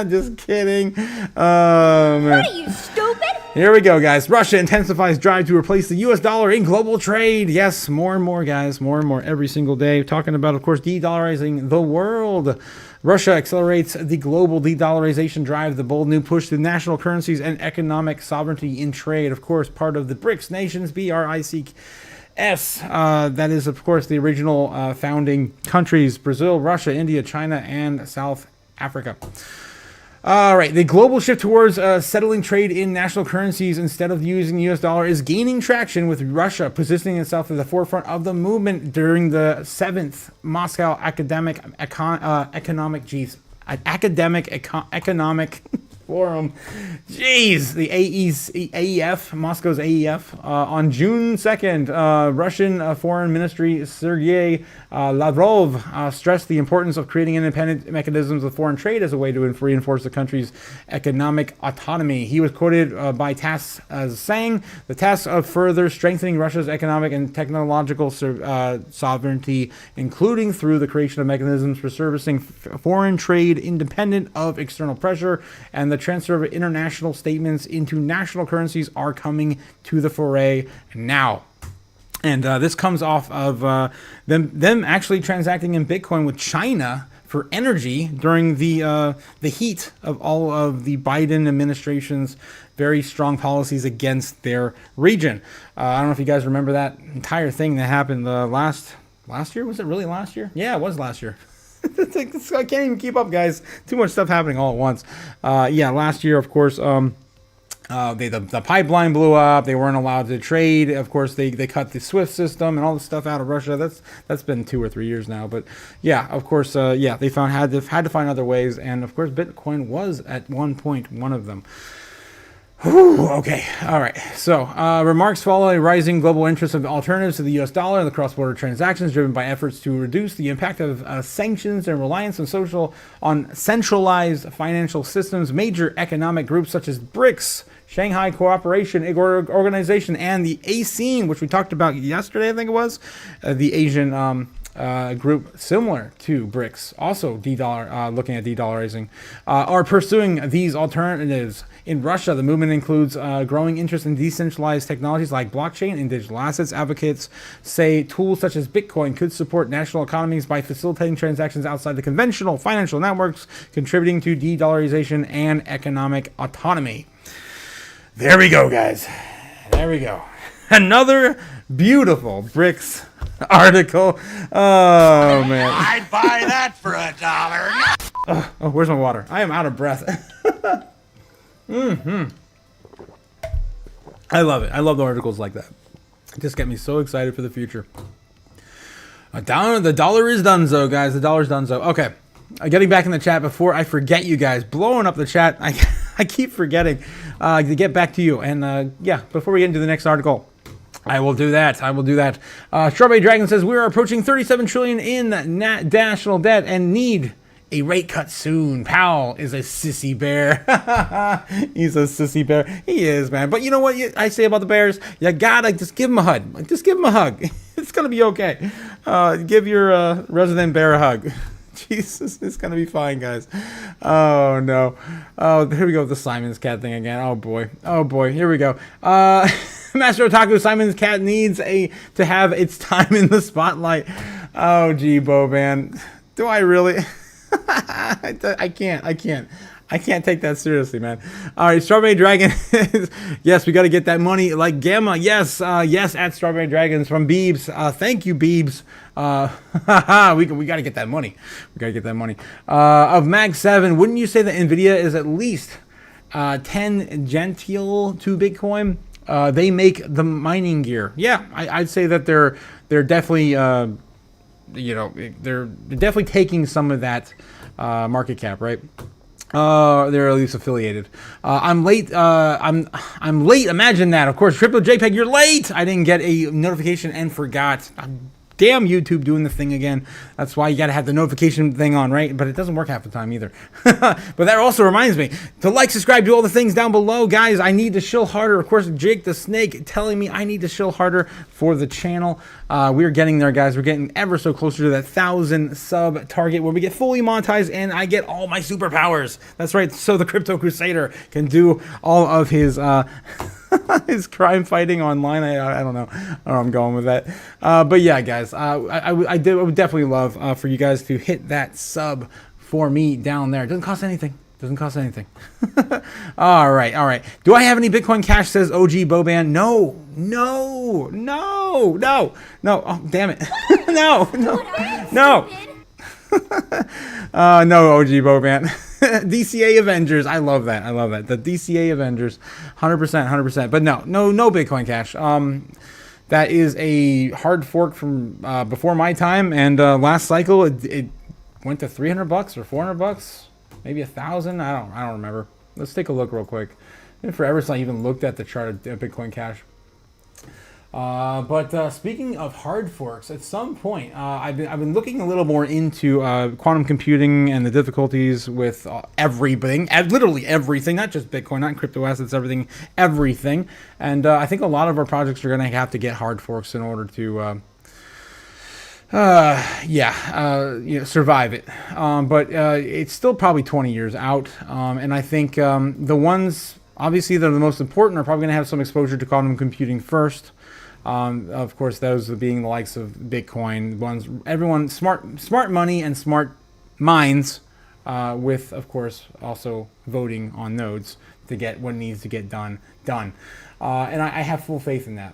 Just kidding. Man. What are you, stupid? Here we go, guys. Russia intensifies drive to replace the U.S. dollar in global trade. Yes, more and more, guys. More and more every single day. Talking about, of course, de-dollarizing the world. Russia accelerates the global de-dollarization drive, the bold new push to national currencies and economic sovereignty in trade. Of course, part of the BRICS nations, BRICS. That is, of course, the original founding countries: Brazil, Russia, India, China, and South Africa. All right, the global shift towards settling trade in national currencies instead of using the U.S. dollar is gaining traction, with Russia positioning itself at the forefront of the movement during the 7th Moscow Economic Forum. Jeez, the AEF, Moscow's AEF, on June 2nd, Russian Foreign Ministry Sergei Lavrov stressed the importance of creating independent mechanisms of foreign trade as a way to reinforce the country's economic autonomy. He was quoted by TASS as saying, "The task of further strengthening Russia's economic and technological sovereignty, including through the creation of mechanisms for servicing foreign trade independent of external pressure and the transfer of international statements into national currencies, are coming to the foray now." And this comes off of them actually transacting in Bitcoin with China for energy during the heat of all of the Biden administration's very strong policies against their region. I don't know if you guys remember that entire thing that happened last year. Was it really last year? Yeah, it was last year. I can't even keep up, guys. Too much stuff happening all at once. Yeah, last year, of course, the pipeline blew up. They weren't allowed to trade. Of course, they cut the SWIFT system and all the stuff out of Russia. That's been 2 or 3 years now. But yeah, of course, they had to find other ways. And of course, Bitcoin was at one point one of them. Whew, okay, all right. So, remarks follow a rising global interest of alternatives to the U.S. dollar and the cross-border transactions, driven by efforts to reduce the impact of sanctions and reliance on centralized financial systems. Major economic groups such as BRICS, Shanghai Cooperation Organization, and the ASEAN, which we talked about yesterday, I think it was, the Asian group similar to BRICS, also looking at de-dollarizing, are pursuing these alternatives. In Russia, the movement includes growing interest in decentralized technologies like blockchain and digital assets. Advocates say tools such as Bitcoin could support national economies by facilitating transactions outside the conventional financial networks, contributing to de-dollarization and economic autonomy. There we go, guys. There we go. Another beautiful BRICS article. Oh, man. I'd buy that for $1. Oh, where's my water? I am out of breath. I love it. I love the articles like that. Just get me so excited for the future. The dollar is donezo, guys. The dollar's donezo. Okay. Getting back in the chat before I forget, you guys. Blowing up the chat. I keep forgetting to get back to you. And yeah, before we get into the next article, I will do that. Strawberry Dragon says, we are approaching 37 trillion in national debt and need a rate cut soon. Powell is a sissy bear. He's a sissy bear. He is, man. But you know what I say about the Bears? You gotta just give him a hug. Just give him a hug. It's gonna be okay. Give your resident bear a hug. Jesus, it's gonna be fine, guys. Oh no. Oh, here we go with the Simon's cat thing again. Oh boy. Here we go. Master Otaku, Simon's cat needs to have its time in the spotlight. Oh gee, Bo, man. Do I really? I can't take that seriously, man. All right, Strawberry Dragon. Yes, we got to get that money like Gamma. Yes, at Strawberry Dragons from Beebs. Thank you, Beebs. We got to get that money. Of Mag 7, wouldn't you say that Nvidia is at least 10 gentile to Bitcoin? They make the mining gear. Yeah, I'd say that they're definitely they're definitely taking some of that market cap, right? They're at least affiliated. I'm late. I'm late. Imagine that. Of course, Crypto JPEG, you're late. I didn't get a notification and forgot. damn YouTube doing the thing again. That's why you got to have the notification thing on, right? But it doesn't work half the time either. But that also reminds me to like, subscribe, do all the things down below. Guys, I need to shill harder. Of course, Jake the Snake telling me I need to shill harder for the channel. We're getting there, guys. We're getting ever so closer to that 1,000 sub target where we get fully monetized and I get all my superpowers. That's right. So the Crypto Crusader can do all of his his crime fighting online. I don't know where I'm going with that. But yeah, guys, I would definitely love for you guys to hit that sub for me down there. It doesn't cost anything. Doesn't cost anything. All right. Do I have any Bitcoin Cash, says OG Boban? No. Oh, damn it. No. No, OG Boban. DCA Avengers. I love that. The DCA Avengers. 100%. But no Bitcoin Cash. That is a hard fork from before my time. And last cycle, it went to $300 or $400. Maybe 1,000. I don't remember. Let's take a look real quick. Been forever since I even looked at the chart of Bitcoin Cash. But speaking of hard forks, at some point I've been looking a little more into quantum computing and the difficulties with everything, literally everything, not just Bitcoin, not crypto assets, everything. And I think a lot of our projects are going to have to get hard forks in order to survive it. But it's still probably 20 years out. And I think the ones, obviously, that are the most important are probably going to have some exposure to quantum computing first. Of course, those being the likes of Bitcoin, everyone, smart money and smart minds, with, of course, also voting on nodes to get what needs to get done. And I have full faith in that.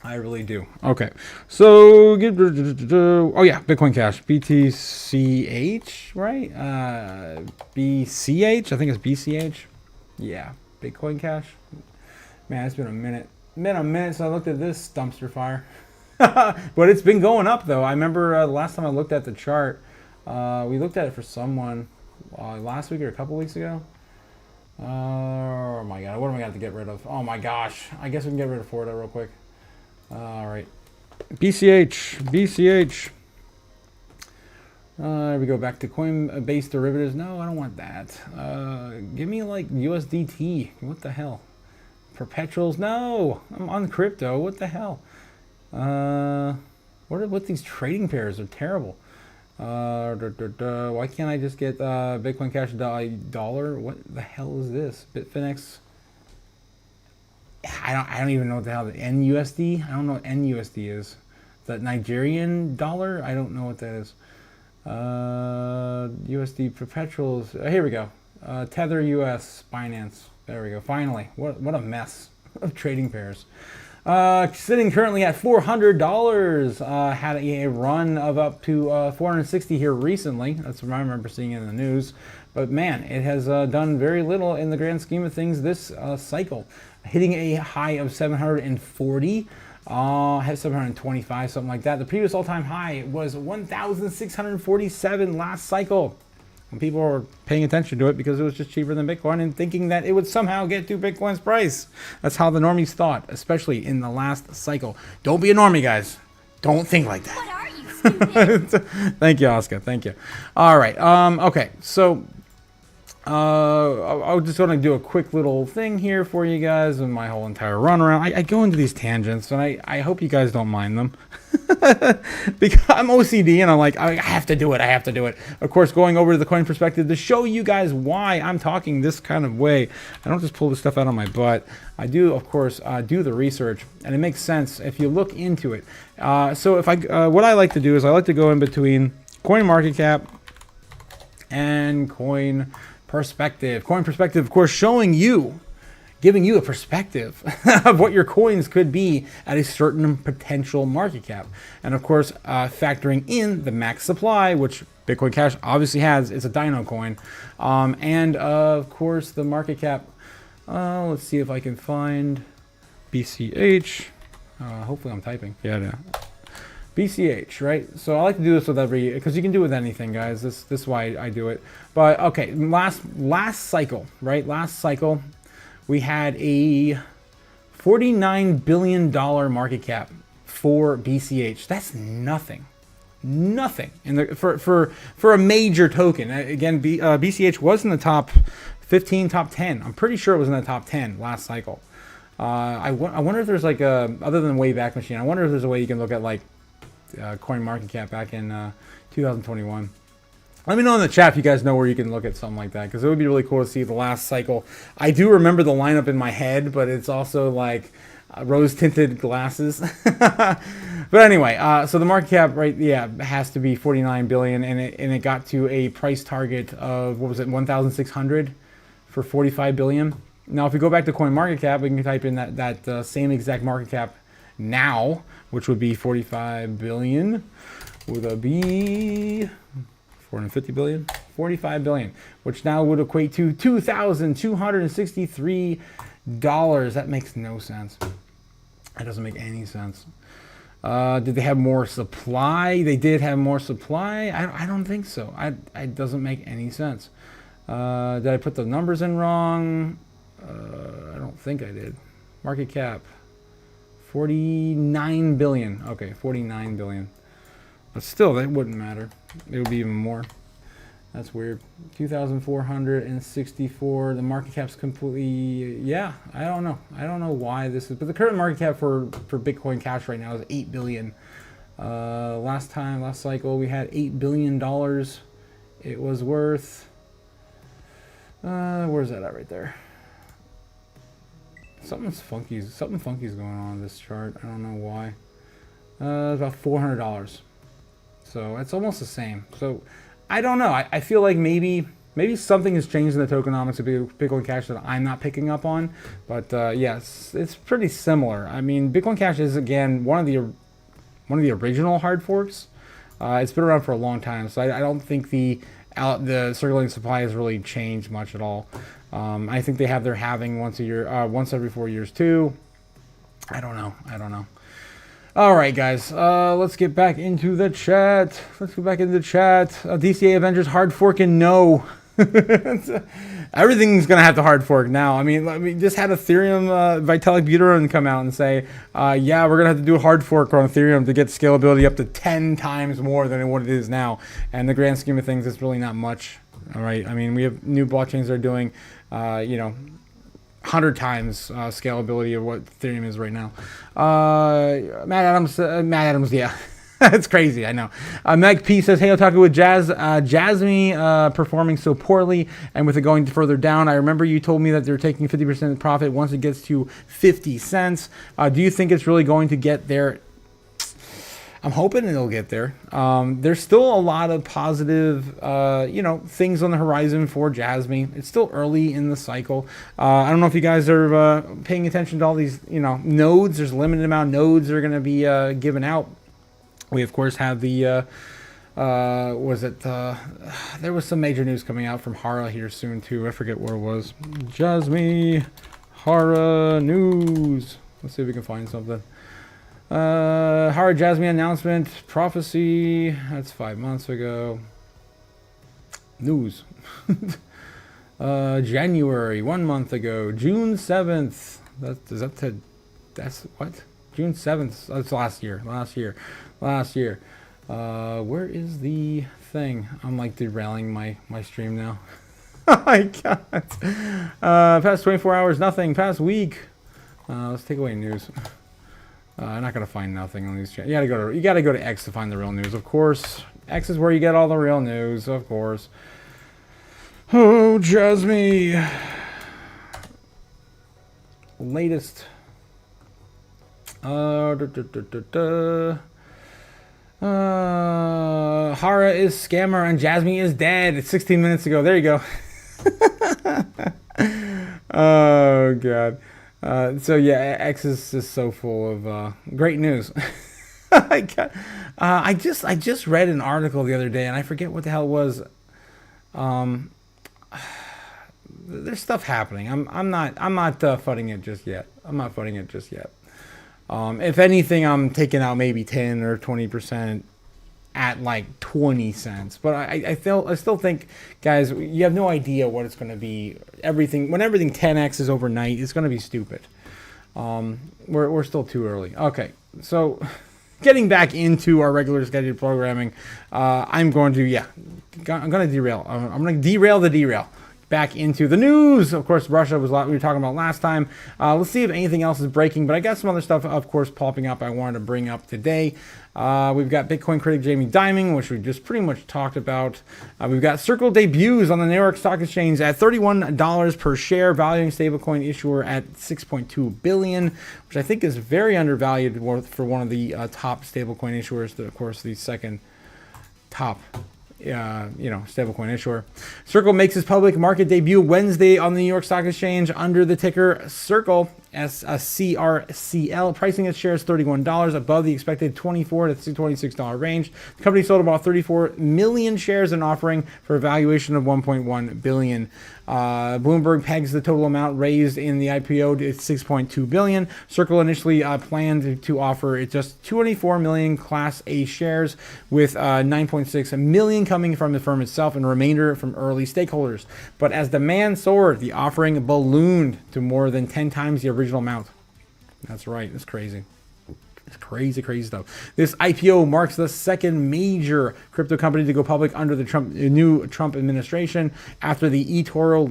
I really do. Okay, so Bitcoin Cash, BTCH, right? BCH, I think it's BCH. Yeah, Bitcoin Cash. Man, it's been a minute. Since I looked at this dumpster fire. But it's been going up though. I remember the last time I looked at the chart, we looked at it for someone last week or a couple weeks ago. Oh my god, what am I going to get rid of? Oh my gosh, I guess we can get rid of Florida real quick. All right, BCH. There we go, back to coin-based derivatives. No, I don't want that. Give me like USDT. What the hell? Perpetuals? No, I'm on crypto. What the hell? What these trading pairs are terrible. Why can't I just get Bitcoin Cash dollar? What the hell is this? Bitfinex? I don't even know what the hell the NUSD. I don't know what NUSD is. Is that Nigerian dollar? I don't know what that is. USD perpetuals. Here we go. Tether US Binance. There we go. Finally, what a mess of trading pairs. Sitting currently at $400. Had a run of up to 460 here recently. That's what I remember seeing in the news. But man, it has done very little in the grand scheme of things this cycle. Hitting a high of 740. Had 725, something like that. The previous all-time high was 1,647 last cycle. And people were paying attention to it because it was just cheaper than Bitcoin and thinking that it would somehow get to Bitcoin's price. That's how the normies thought, especially in the last cycle. Don't be a normie, guys. Don't think like that. What are you, stupid? Thank you, Oscar. Thank you. All right. Okay. So I'm just going to do a quick little thing here for you guys and my whole entire run around. I go into these tangents and I hope you guys don't mind them. Because I'm OCD and I'm like, I have to do it. Of course, going over to the coin perspective to show you guys why I'm talking this kind of way. I don't just pull this stuff out of my butt. I do, of course, do the research, and it makes sense if you look into it. So if what I like to do is I like to go in between coin market cap and coin perspective. Coin perspective, of course, showing you, giving you a perspective of what your coins could be at a certain potential market cap. And of course, factoring in the max supply, which Bitcoin Cash obviously has. It's a Dino coin. And of course, the market cap. Let's see if I can find BCH. Hopefully I'm typing. Yeah. BCH, right? So I like to do this with because you can do it with anything, guys. This is why I do it. But okay, last cycle, right? Last cycle, we had a $49 billion market cap. for BCH. That's nothing. Nothing in the for a major token. Again, BCH was in the top 15, top 10. I'm pretty sure it was in the top 10 last cycle. I wonder if there's like a, other than Wayback Machine, I wonder if there's a way you can look at like coin market cap back in 2021. Let me know in the chat if you guys know where you can look at something like that, because it would be really cool to see the last cycle. I do remember the lineup in my head, but it's also like rose-tinted glasses. But anyway, so the market cap, right, yeah, has to be 49 billion, and it got to a price target of, what was it, 1,600 for 45 billion. Now, if we go back to coin market cap, we can type in that same exact market cap now, which would be 45 billion with a B, 450 billion, 45 billion, which now would equate to $2,263. That makes no sense. That doesn't make any sense. Did they have more supply? They did have more supply. I don't think so. It doesn't make any sense. Did I put the numbers in wrong? I don't think I did. Market cap, 49 billion. Okay, 49 billion. But still, that wouldn't matter. It would be even more. That's weird. 2,464. The market cap's completely, yeah, I don't know. I don't know why this is, but the current market cap for Bitcoin Cash right now is 8 billion. Last cycle, we had $8 billion. It was worth, where's that at right there? Something funky's going on in this chart. I don't know why. About $400. So it's almost the same. So I don't know. I feel like maybe something has changed in the tokenomics of Bitcoin Cash that I'm not picking up on. But yes, it's pretty similar. I mean, Bitcoin Cash is, again, one of the original hard forks. It's been around for a long time, so I don't think the circulating supply has really changed much at all. I think they have their halving once a year, once every 4 years too. I don't know. All right, guys, let's get back into the chat. DCA Avengers hard forking, no. Everything's gonna have to hard fork now. I mean, we just had Ethereum Vitalik Buterin come out and say, yeah, we're gonna have to do a hard fork on Ethereum to get scalability up to 10 times more than what it is now. And in the grand scheme of things, it's really not much. All right, I mean, we have new blockchains that are doing, 100 times scalability of what Ethereum is right now. Matt Adams, yeah. It's crazy, I know. Meg P says, hey, Otaku, with Jasmine performing so poorly and with it going further down, I remember you told me that they're taking 50% profit once it gets to 50 cents. Do you think it's really going to get there? I'm hoping it'll get there. There's still a lot of positive, things on the horizon for Jasmine. It's still early in the cycle. I don't know if you guys are paying attention to all these, nodes. There's a limited amount of nodes that are going to be given out. We, of course, have the, there was some major news coming out from Hara here soon, too. I forget where it was. Jasmine, Hara news. Let's see if we can find something. Hara Jasmine announcement, prophecy. That's 5 months ago. News. January, 1 month ago. June 7th. That's what? June 7th. That's last year. Where is the thing? I'm like derailing my stream now. Oh my god. Past 24 hours, nothing. Past week. Let's take away news. I'm not gonna find nothing on these. You gotta go to X to find the real news, of course. X is where you get all the real news, of course. Oh, Jasmine. Latest. Hara is scammer and Jasmine is dead. It's 16 minutes ago. There you go. Oh god. So yeah, X is just so full of great news. I just read an article the other day, and I forget what the hell it was. There's stuff happening. I'm not fudding it just yet. If anything, I'm taking out maybe 10 or 20% at like 20 cents. But I still think, guys, you have no idea what it's going to be. When everything 10x is overnight, it's going to be stupid. We're still too early. Okay, so getting back into our regular scheduled programming, I'm going to derail. I'm going to derail the derail. Back into the news. Of course, Russia was a lot we were talking about last time. Let's see if anything else is breaking, but I got some other stuff, of course, popping up I wanted to bring up today. We've got Bitcoin critic Jamie Dimon, which we just pretty much talked about. We've got Circle debuts on the New York Stock Exchange at $31 per share, valuing stablecoin issuer at $6.2 billion, which I think is very undervalued for one of the top stablecoin issuers. Of course, the second top stablecoin issuer. Circle makes its public market debut Wednesday on the New York Stock Exchange under the ticker Circle, SCRCL, pricing its shares $31 above the expected $24 to $26 range. The company sold about 34 million shares in offering for a valuation of $1.1 billion. Bloomberg pegs the total amount raised in the IPO to $6.2 billion. Circle initially planned to offer just 24 million Class A shares, with 9.6 million coming from the firm itself and the remainder from early stakeholders. But as demand soared, the offering ballooned to more than 10 times the original amount. That's right. It's crazy. It's crazy stuff. This IPO marks the second major crypto company to go public under the new Trump administration after the eToro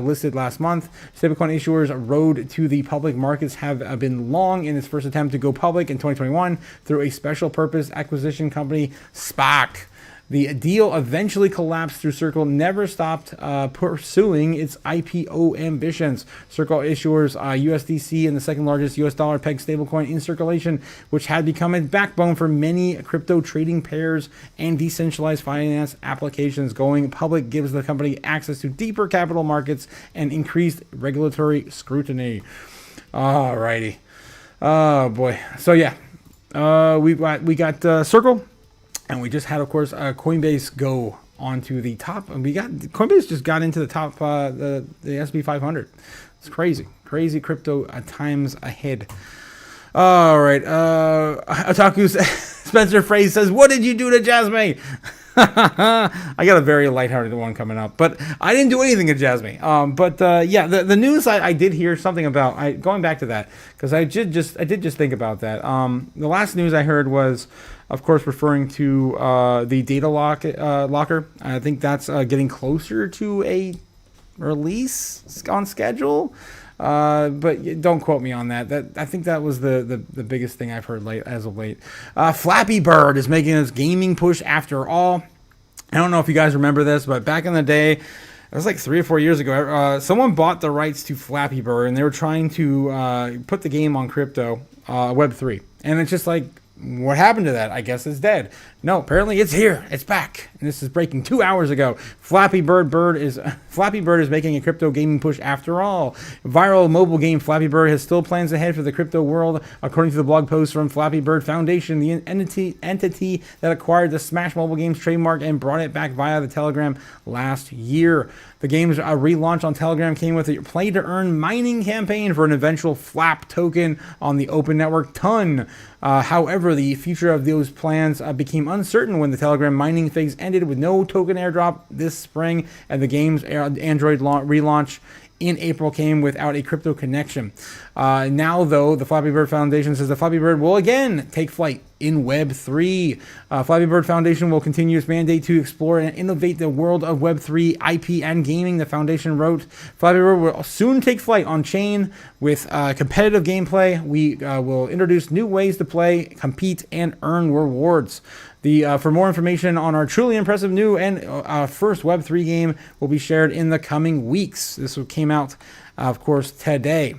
listed last month. Stablecoin issuers' road to the public markets have been long in its first attempt to go public in 2021 through a special purpose acquisition company, SPAC. The deal eventually collapsed through Circle never stopped pursuing its IPO ambitions. Circle issuers USDC and the second largest US dollar pegged stablecoin in circulation, which had become a backbone for many crypto trading pairs and decentralized finance applications. Going public gives the company access to deeper capital markets and increased regulatory scrutiny. Alrighty. Oh boy. So yeah, we got Circle. And we just had, of course, Coinbase go onto the top, and Coinbase just got into the top, the S&P 500. It's crazy crypto times ahead. All right, Otaku's Spencer Phrase says, "What did you do to Jasmine?" I got a very lighthearted one coming up, but I didn't do anything to Jasmine. The news I did hear something about. Going back to that, because I did just think about that. The last news I heard was, of course, referring to the data locker. I think that's getting closer to a release on schedule. But don't quote me on that. I think that was the biggest thing I've heard as of late. Flappy Bird is making its gaming push after all. I don't know if you guys remember this, but back in the day, it was like 3 or 4 years ago, someone bought the rights to Flappy Bird, and they were trying to put the game on crypto, Web3. And it's just like, what happened to that? I guess it's dead. No, apparently it's here. It's back. And this is breaking 2 hours ago. Flappy Bird is making a crypto gaming push after all. Viral mobile game Flappy Bird has still plans ahead for the crypto world, according to the blog post from Flappy Bird Foundation, the entity that acquired the Smash mobile games trademark and brought it back via the Telegram last year. The game's relaunch on Telegram came with a play-to-earn mining campaign for an eventual Flap token on the open network Ton. However, the future of those plans became uncertain when the Telegram mining phase ended with no token airdrop this spring, and the game's Android relaunch in April came without a crypto connection. Now, though, the Flappy Bird Foundation says the Flappy Bird will again take flight in Web3. Flappy Bird Foundation will continue its mandate to explore and innovate the world of Web3, IP, and gaming. The foundation wrote, Flappy Bird will soon take flight on chain with competitive gameplay. We will introduce new ways to play, compete, and earn rewards. For more information on our truly impressive new and first Web3 game will be shared in the coming weeks. This came out, of course, today.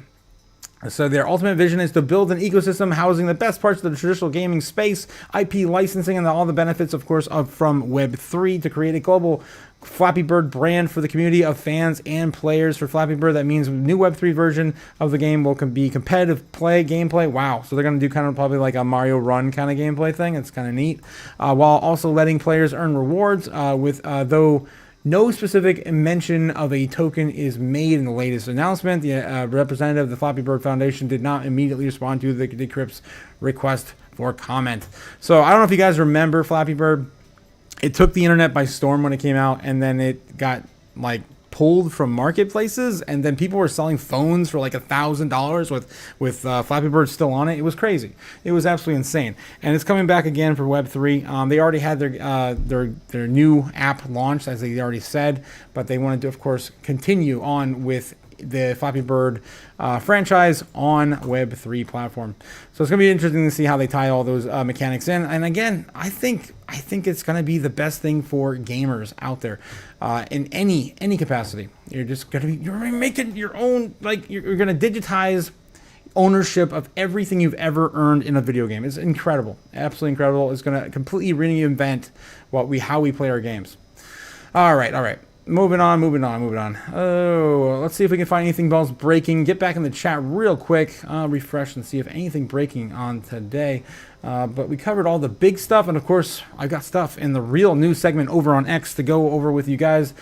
So their ultimate vision is to build an ecosystem housing the best parts of the traditional gaming space, IP licensing, and all the benefits, of course, from Web3 to create a global Flappy Bird brand for the community of fans and players. For Flappy Bird, that means new Web3 version of the game will be competitive gameplay. Wow. So they're going to do kind of probably like a Mario Run kind of gameplay thing. It's kind of neat. While also letting players earn rewards though no specific mention of a token is made in the latest announcement. The representative of the Flappy Bird Foundation did not immediately respond to the Decrypt's request for comment. So I don't know if you guys remember Flappy Bird. It took the internet by storm when it came out, and then it got like pulled from marketplaces, and then people were selling phones for like $1,000 with Flappy Bird still on it. It was crazy. It was absolutely insane, and it's coming back again for Web3. They already had their new app launched, as they already said, but they wanted to, of course, continue on with the Flappy Bird franchise on Web3 platform. So it's gonna be interesting to see how they tie all those mechanics in. And again, I think it's gonna be the best thing for gamers out there in any capacity. You're just gonna make it your own. Like you're gonna digitize ownership of everything you've ever earned in a video game. It's incredible, absolutely incredible. It's gonna completely reinvent how we play our games. All right. Moving on. Oh, let's see if we can find anything else breaking. Get back in the chat real quick. Refresh and see if anything breaking on today. But we covered all the big stuff, and of course, I got stuff in the real news segment over on X to go over with you guys.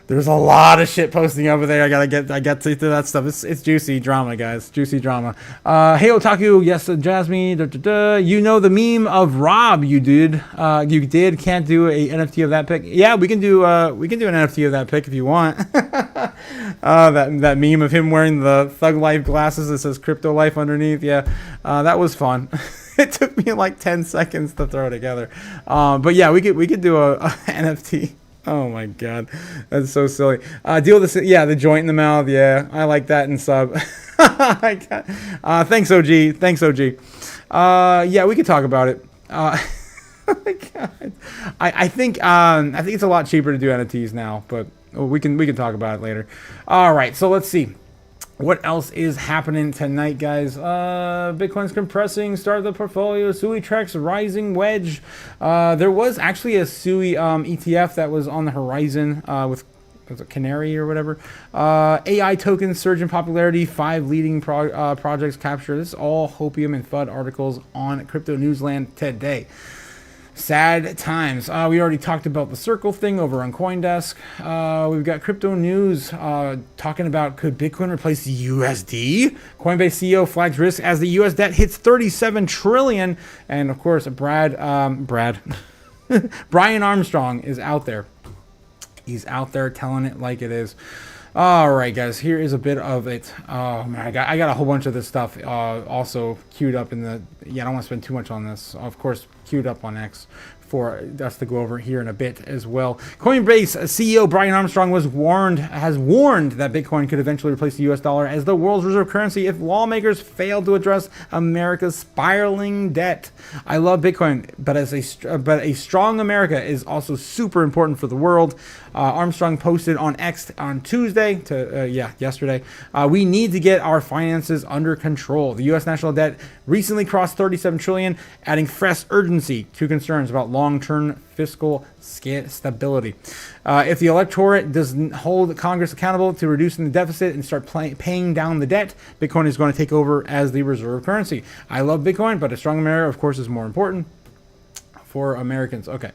There's a lot of shit posting over there. I got to do that stuff. It's juicy drama, guys. Juicy drama. Hey Otaku, yes, Jasmine. You know the meme of Rob. You did. Can't do a NFT of that pic. Yeah, we can do an NFT of that pic if you want. That meme of him wearing the Thug Life glasses that says Crypto Life underneath. Yeah, that was fun. It took me like 10 seconds to throw together. But yeah, we could do a NFT. Oh my god, that's so silly. Deal with this, yeah, the joint in the mouth. Yeah, I like that in sub. Thanks, OG. Yeah, we could talk about it. Oh my god, I think it's a lot cheaper to do NFTs now, but we can talk about it later. All right, so let's see. What else is happening tonight, guys? Bitcoin's compressing, start the portfolio, Sui Trex, rising wedge. There was actually a Sui ETF that was on the horizon with Canary or whatever. AI tokens surge in popularity, 5 leading projects capture. This is all Hopium and FUD articles on Crypto Newsland today. Sad times. We already talked about the circle thing over on CoinDesk. We've got crypto news talking about, could Bitcoin replace the USD? Coinbase CEO flags risk as the US debt hits 37 trillion. And of course, Brian Armstrong is out there. He's out there telling it like it is. All right, guys, here is a bit of it. Oh man, I got a whole bunch of this stuff also queued up in the. Yeah, I don't want to spend too much on this. Of course, queued up on X for us to go over here in a bit as well. Coinbase CEO Brian Armstrong has warned that Bitcoin could eventually replace the US dollar as the world's reserve currency if lawmakers fail to address America's spiraling debt. I love Bitcoin, but a strong America is also super important for the world. Armstrong posted on X on Tuesday yesterday. We need to get our finances under control. The U.S. national debt recently crossed 37 trillion, adding fresh urgency to concerns about long-term fiscal stability. If the electorate doesn't hold Congress accountable to reducing the deficit and start paying down the debt, Bitcoin is going to take over as the reserve currency. I love Bitcoin, but a strong America, of course, is more important for Americans. Okay.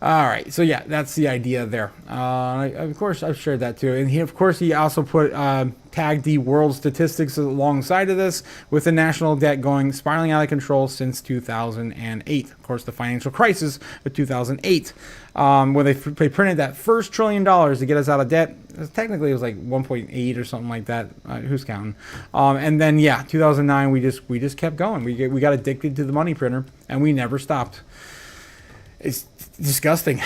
All right, so yeah, that's the idea there. Of course, I've shared that too. And he also put tagged the world statistics alongside of this, with the national debt spiraling out of control since 2008. Of course, the financial crisis of 2008, where they printed that first $1 trillion to get us out of debt. Technically, it was like 1.8 or something like that. Who's counting? And then 2009, we just kept going. We got addicted to the money printer, and we never stopped. It's disgusting.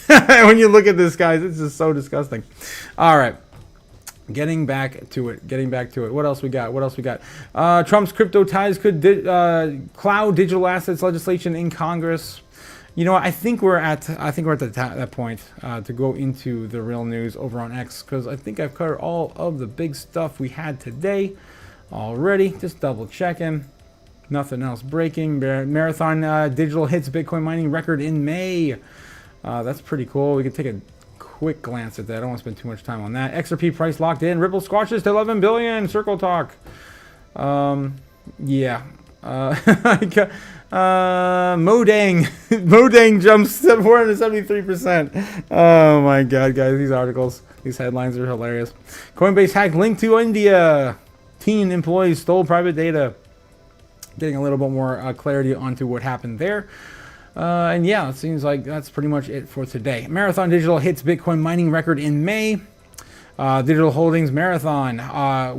When you look at this, guys, it's just so disgusting. All right. Getting back to it. What else we got? Trump's crypto ties could cloud digital assets legislation in Congress. You know what? I think we're at that point to go into the real news over on X, because I think I've covered all of the big stuff we had today already. Just double checking. Nothing else breaking. Marathon Digital hits Bitcoin mining record in May. That's pretty cool. We could take a quick glance at that. I don't want to spend too much time on that. XRP price locked in. Ripple squashes to 11 billion. Circle talk. Yeah. Modang jumps 473%. Oh my god, guys, these articles, these headlines are hilarious. Coinbase hacked link to India. Teen employees stole private data. Getting a little bit more clarity onto what happened there. And yeah, it seems like that's pretty much it for today. Marathon Digital hits Bitcoin mining record in May. Digital Holdings Marathon,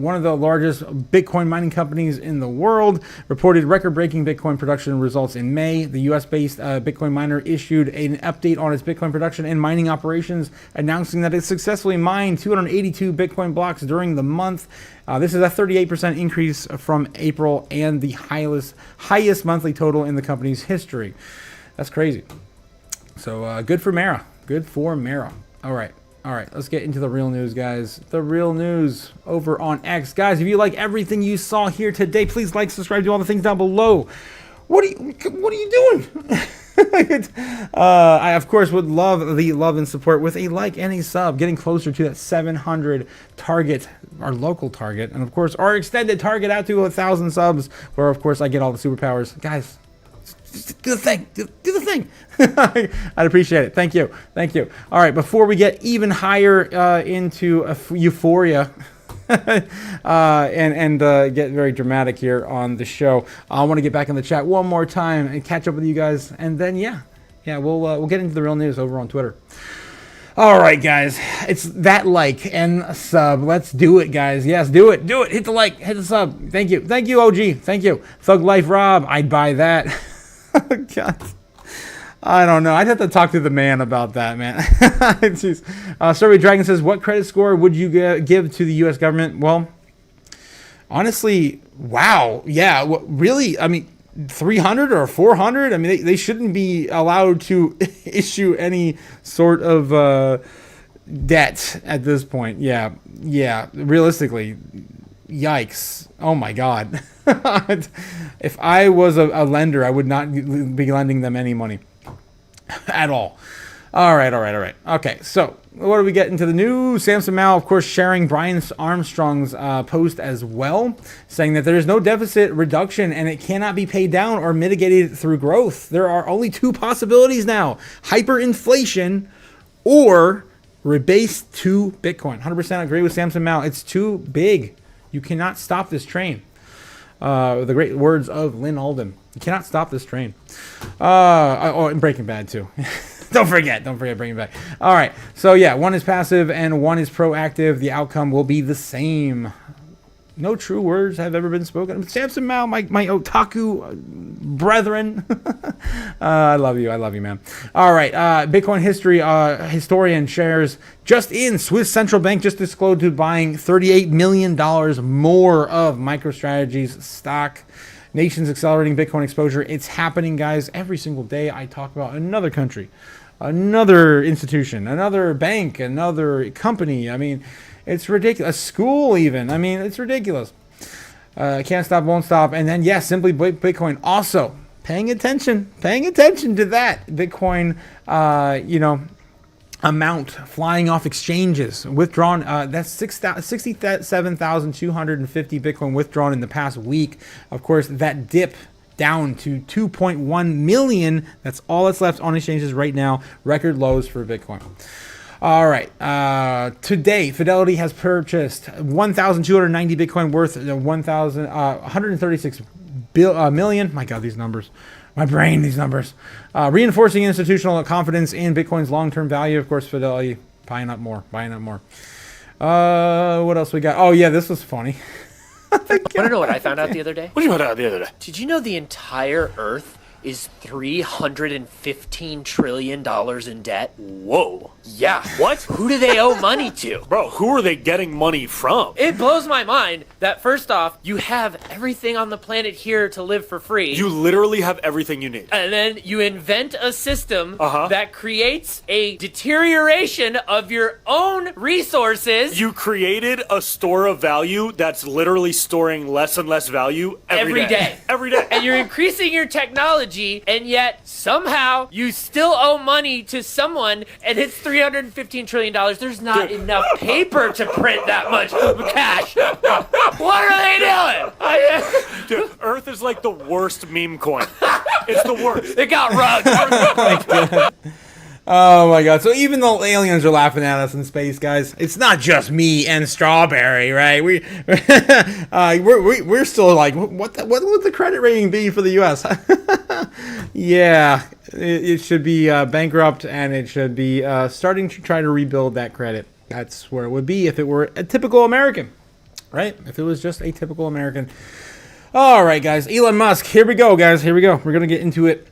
one of the largest Bitcoin mining companies in the world, reported record-breaking Bitcoin production results in May. The U.S.-based Bitcoin miner issued an update on its Bitcoin production and mining operations, announcing that it successfully mined 282 Bitcoin blocks during the month. This is a 38% increase from April and the highest monthly total in the company's history. That's crazy. So good for Mara. Good for Mara. All right, let's get into the real news, guys. The real news over on X. Guys, if you like everything you saw here today, please like, subscribe, do all the things down below. What are you doing? I, of course, would love the love and support with a like and a sub, getting closer to that 700 target, our local target, and, of course, our extended target out to 1,000 subs, where, of course, I get all the superpowers. Guys, just do the thing. Do the thing. I'd appreciate it. Thank you. All right, before we get even higher into euphoria and get very dramatic here on the show, I want to get back in the chat one more time and catch up with you guys, and then we'll get into the real news over on Twitter. All right, guys, it's that like and sub. Let's do it, guys. Yes, do it. Hit the like, hit the sub. Thank you, OG. Thank you, Thug Life Rob. I'd buy that. God, I don't know. I'd have to talk to the man about that, man. Survey Dragon says, what credit score would you give to the U.S. government? Well, honestly, wow. Yeah, really? I mean, 300 or 400? I mean, they shouldn't be allowed to issue any sort of debt at this point. Yeah, realistically, yikes. Oh, my God. If I was a lender, I would not be lending them any money at all. All right. Okay, so what do we get into the news? Samson Mao, of course, sharing Brian Armstrong's post as well, saying that there is no deficit reduction and it cannot be paid down or mitigated through growth. There are only two possibilities now: hyperinflation or rebase to Bitcoin. 100% agree with Samson Mao. It's too big. You cannot stop this train. The great words of Lynn Alden. You cannot stop this train. And Breaking Bad too. Don't forget Breaking Bad. All right. So yeah, one is passive and one is proactive. The outcome will be the same. No true words have ever been spoken. Samson Mao, my otaku brethren. I love you, man. All right, Bitcoin history historian shares just in. Swiss central bank just disclosed to buying $38 million more of MicroStrategy's stock. Nations accelerating Bitcoin exposure. It's happening, guys. Every single day I talk about another country, another institution, another bank, another company. I mean, it's ridiculous. A school even. I mean, it's ridiculous. Can't stop, won't stop. And then, yes, simply Bitcoin also paying attention to that Bitcoin, amount flying off exchanges, withdrawn. That's 67,250 Bitcoin withdrawn in the past week. Of course, that dip down to 2.1 million. That's all that's left on exchanges right now. Record lows for Bitcoin. All right. Today, Fidelity has purchased 1,290 Bitcoin worth 136 million. My God, these numbers. My brain, these numbers. Reinforcing institutional confidence in Bitcoin's long-term value. Of course, Fidelity buying up more. What else we got? Oh, yeah, this was funny. Want to know what I found out the other day? What did you find out the other day? Did you know the entire Earth is $315 trillion in debt? Whoa. Yeah. What? Who do they owe money to? Bro, who are they getting money from? It blows my mind that, first off, you have everything on the planet here to live for free. You literally have everything you need. And then you invent a system that creates a deterioration of your own resources. You created a store of value that's literally storing less and less value every day. Every day. And you're increasing your technology, and yet somehow you still owe money to someone, and it's $315 trillion. There's not enough paper to print that much cash. What are they doing? Dude, Earth is like the worst meme coin. It's the worst. It got rugged. Oh my God! So even though aliens are laughing at us in space, guys, it's not just me and Strawberry, right? We're still like, what would the credit rating be for the U.S.? Yeah, it should be bankrupt, and it should be starting to try to rebuild that credit. That's where it would be if it were a typical American, right? If it was just a typical American. All right, guys. Elon Musk. Here we go, guys. Here we go. We're going to get into it.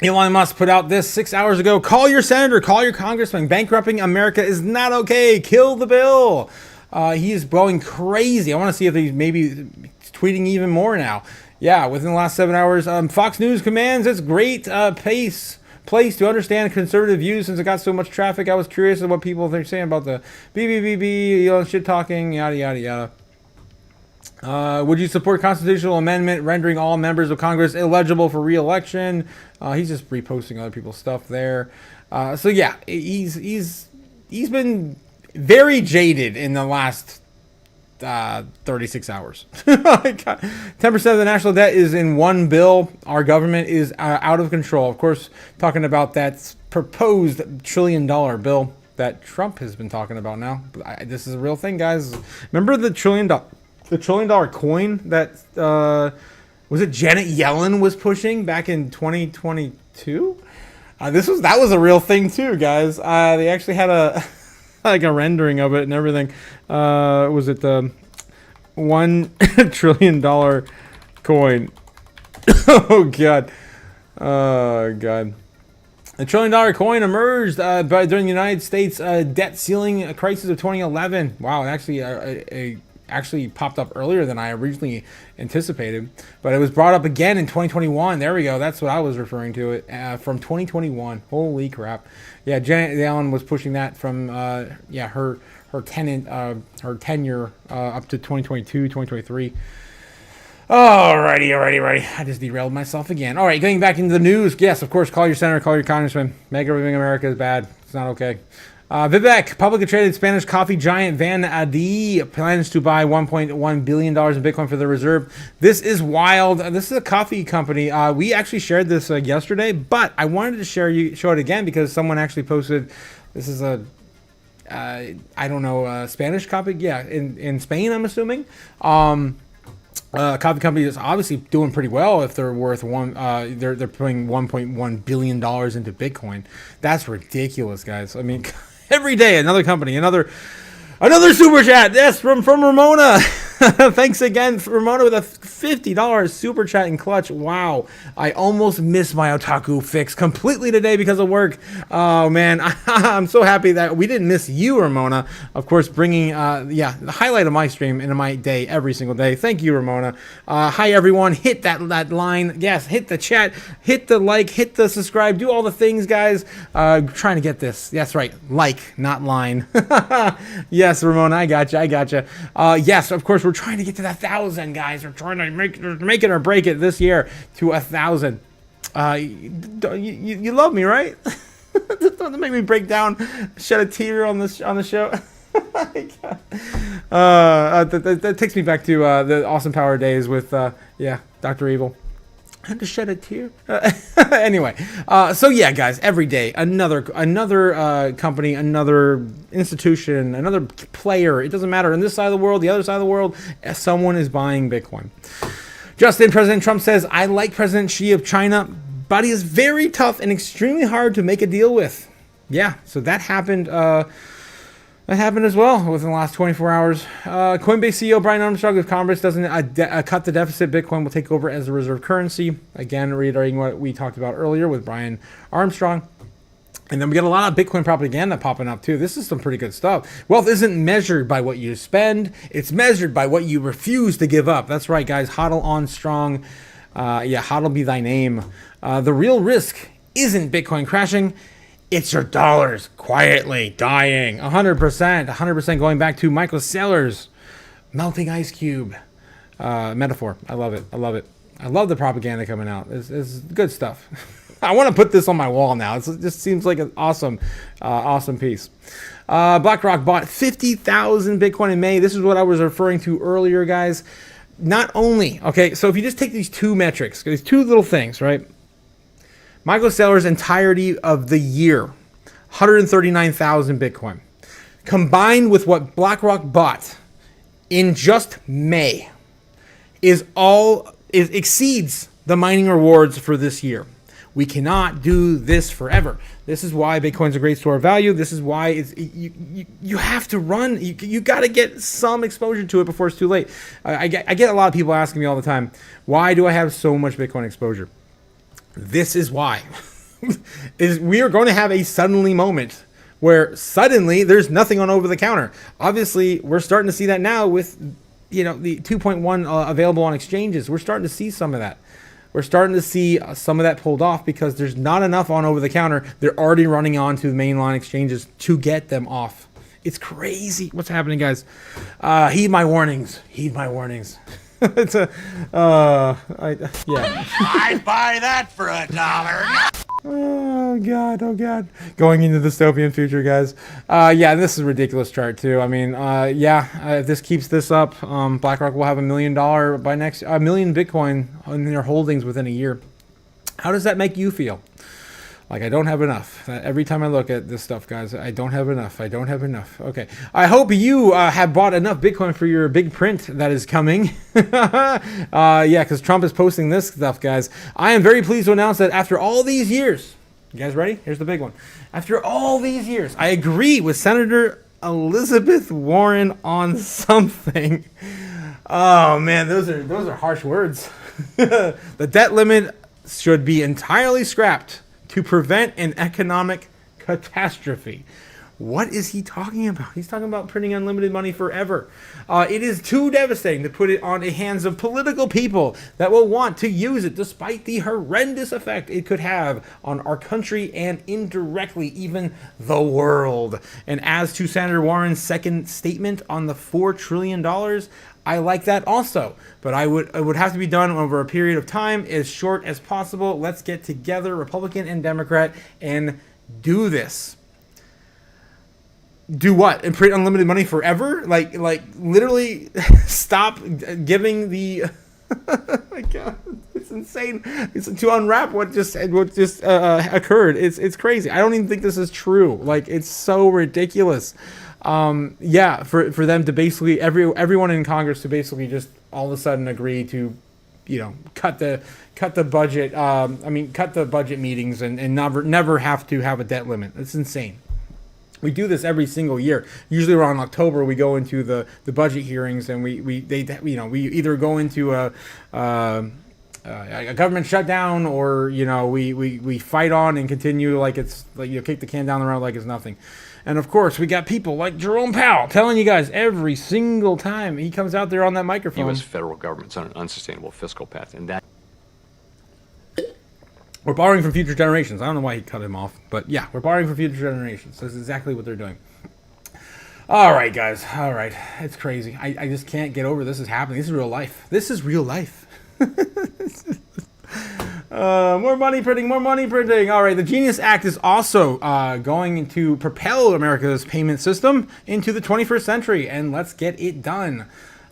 Elon Musk put out this 6 hours ago. Call your senator. Call your congressman. Bankrupting America is not okay. Kill the bill. He is going crazy. I want to see if he's maybe tweeting even more now. Yeah, within the last 7 hours, Fox News commands its great place to understand conservative views since it got so much traffic. I was curious of what people are saying about the BBBB, shit talking, yada, yada, yada. Would you support constitutional amendment rendering all members of Congress illegible for re-election? He's just reposting other people's stuff there. So yeah, he's been very jaded in the last 36 hours. 10% of the national debt is in one bill. Our government is out of control. Of course, talking about that proposed $1 trillion bill that Trump has been talking about now. This is a real thing, guys. Remember the $1 trillion coin that was it Janet Yellen was pushing back in 2022? That was a real thing too, guys. They actually had a like a rendering of it and everything. Was it the $1 trillion coin? Oh god. Oh god. The $1 trillion coin emerged during the United States debt ceiling crisis of 2011. Wow, actually popped up earlier than I originally anticipated, but it was brought up again in 2021. There we go. That's what I was referring to it from 2021. Holy crap! Yeah, Janet Yellen was pushing that from her tenure up to 2022, 2023. Alrighty. I just derailed myself again. All right, getting back into the news. Yes, of course, call your senator, call your congressman. Make everything America is bad. It's not okay. Vivek, publicly traded Spanish coffee giant Van Adi plans to buy $1.1 billion in Bitcoin for the reserve. This is wild. This is a coffee company. We actually shared this yesterday, but I wanted to show it again because someone actually posted. This is a Spanish coffee. Yeah, in Spain, I'm assuming. Coffee company is obviously doing pretty well if they're worth they're putting $1.1 billion into Bitcoin. That's ridiculous, guys. I mean, every day another company, another super chat. Yes, from Ramona. Thanks again, Ramona, with a $50 super chat in clutch. Wow, I almost missed my otaku fix completely today because of work. Oh man, I'm so happy that we didn't miss you, Ramona. Of course, bringing the highlight of my stream and my day every single day. Thank you, Ramona. Hi everyone, hit that line. Yes, hit the chat, hit the like, hit the subscribe, do all the things, guys. Trying to get this. That's right, like, not line. Yes, Ramona, I gotcha. Yes, of course, we're trying to get to 1,000, guys. We're trying to make it or break it this year to 1,000. You love me, right? Don't make me break down, shed a tear on the show. That takes me back to the Awesome Power days with Dr. Evil. I had to shed a tear. Anyway, so yeah, guys, every day another company, another institution, another player. It doesn't matter on this side of the world, the other side of the world. Someone is buying Bitcoin. Justin, President Trump says, "I like President Xi of China, but he is very tough and extremely hard to make a deal with." Yeah, so that happened. That happened as well within the last 24 hours. Coinbase CEO Brian Armstrong, if Congress doesn't cut the deficit, Bitcoin will take over as a reserve currency. Again, reiterating what we talked about earlier with Brian Armstrong. And then we get a lot of Bitcoin propaganda popping up too. This is some pretty good stuff. Wealth isn't measured by what you spend. It's measured by what you refuse to give up. That's right, guys. HODL on strong. HODL be thy name. The real risk isn't Bitcoin crashing. It's your dollars quietly dying. 100% going back to Michael Saylor's melting ice cube metaphor. I love it. I love the propaganda coming out. It's good stuff. I want to put this on my wall now. It just seems like an awesome piece. BlackRock bought 50,000 Bitcoin in May. This is what I was referring to earlier, guys. Not only, okay, so if you just take these two metrics, these two little things, right? Michael Saylor's entirety of the year, 139,000 Bitcoin, combined with what BlackRock bought in just May, exceeds the mining rewards for this year. We cannot do this forever. This is why Bitcoin's a great store of value. This is why you have to run. You got to get some exposure to it before it's too late. I get a lot of people asking me all the time, why do I have so much Bitcoin exposure? This is why. We are going to have a suddenly moment where suddenly there's nothing on over the counter. Obviously, we're starting to see that now with, the 2.1 available on exchanges. We're starting to see some of that. We're starting to see some of that pulled off because there's not enough on over the counter. They're already running on to the mainline exchanges to get them off. It's crazy what's happening, guys. Heed my warnings. Heed my warnings. It's a, yeah. I'd buy that for $1. Oh god, going into the dystopian future, guys. Yeah, this is a ridiculous chart too. I mean, if this keeps this up, BlackRock will have $1 million by $1 million Bitcoin in their holdings within a year. How does that make you feel? Like I don't have enough. Every time I look at this stuff, guys, I don't have enough. I don't have enough. Okay. I hope you have bought enough Bitcoin for your big print that is coming. Yeah, because Trump is posting this stuff, guys. I am very pleased to announce that after all these years, you guys ready? Here's the big one. After all these years, I agree with Senator Elizabeth Warren on something. Oh man, those are harsh words. The debt limit should be entirely scrapped to prevent an economic catastrophe. What is he talking about? He's talking about printing unlimited money forever. It is too devastating to put it on the hands of political people that will want to use it despite the horrendous effect it could have on our country and indirectly even the world. And as to Senator Warren's second statement on the $4 trillion, I like that also, but it would have to be done over a period of time as short as possible. Let's get together, Republican and Democrat, and do this. Do what? And print unlimited money forever? Like literally stop giving the. Oh my God, it's insane. It's to unwrap what just occurred. It's crazy. I don't even think this is true. Like it's so ridiculous. Yeah, for them to basically everyone in Congress to basically just all of a sudden agree to, cut the budget. Cut the budget meetings and never have to have a debt limit. It's insane. We do this every single year. Usually around October, we go into the budget hearings and we either go into a government shutdown or we fight on and continue like it's like kick the can down the road like it's nothing. And of course, we got people like Jerome Powell telling you guys every single time he comes out there on that microphone. U.S. federal government's on an unsustainable fiscal path, and that. We're borrowing from future generations. I don't know why he cut him off, but yeah, we're borrowing from future generations. That's exactly what they're doing. All right, guys. All right. It's crazy. I just can't get over this is happening. This is real life. This is real life. More money printing. All right. The Genius Act is also going to propel America's payment system into the 21st century, and let's get it done.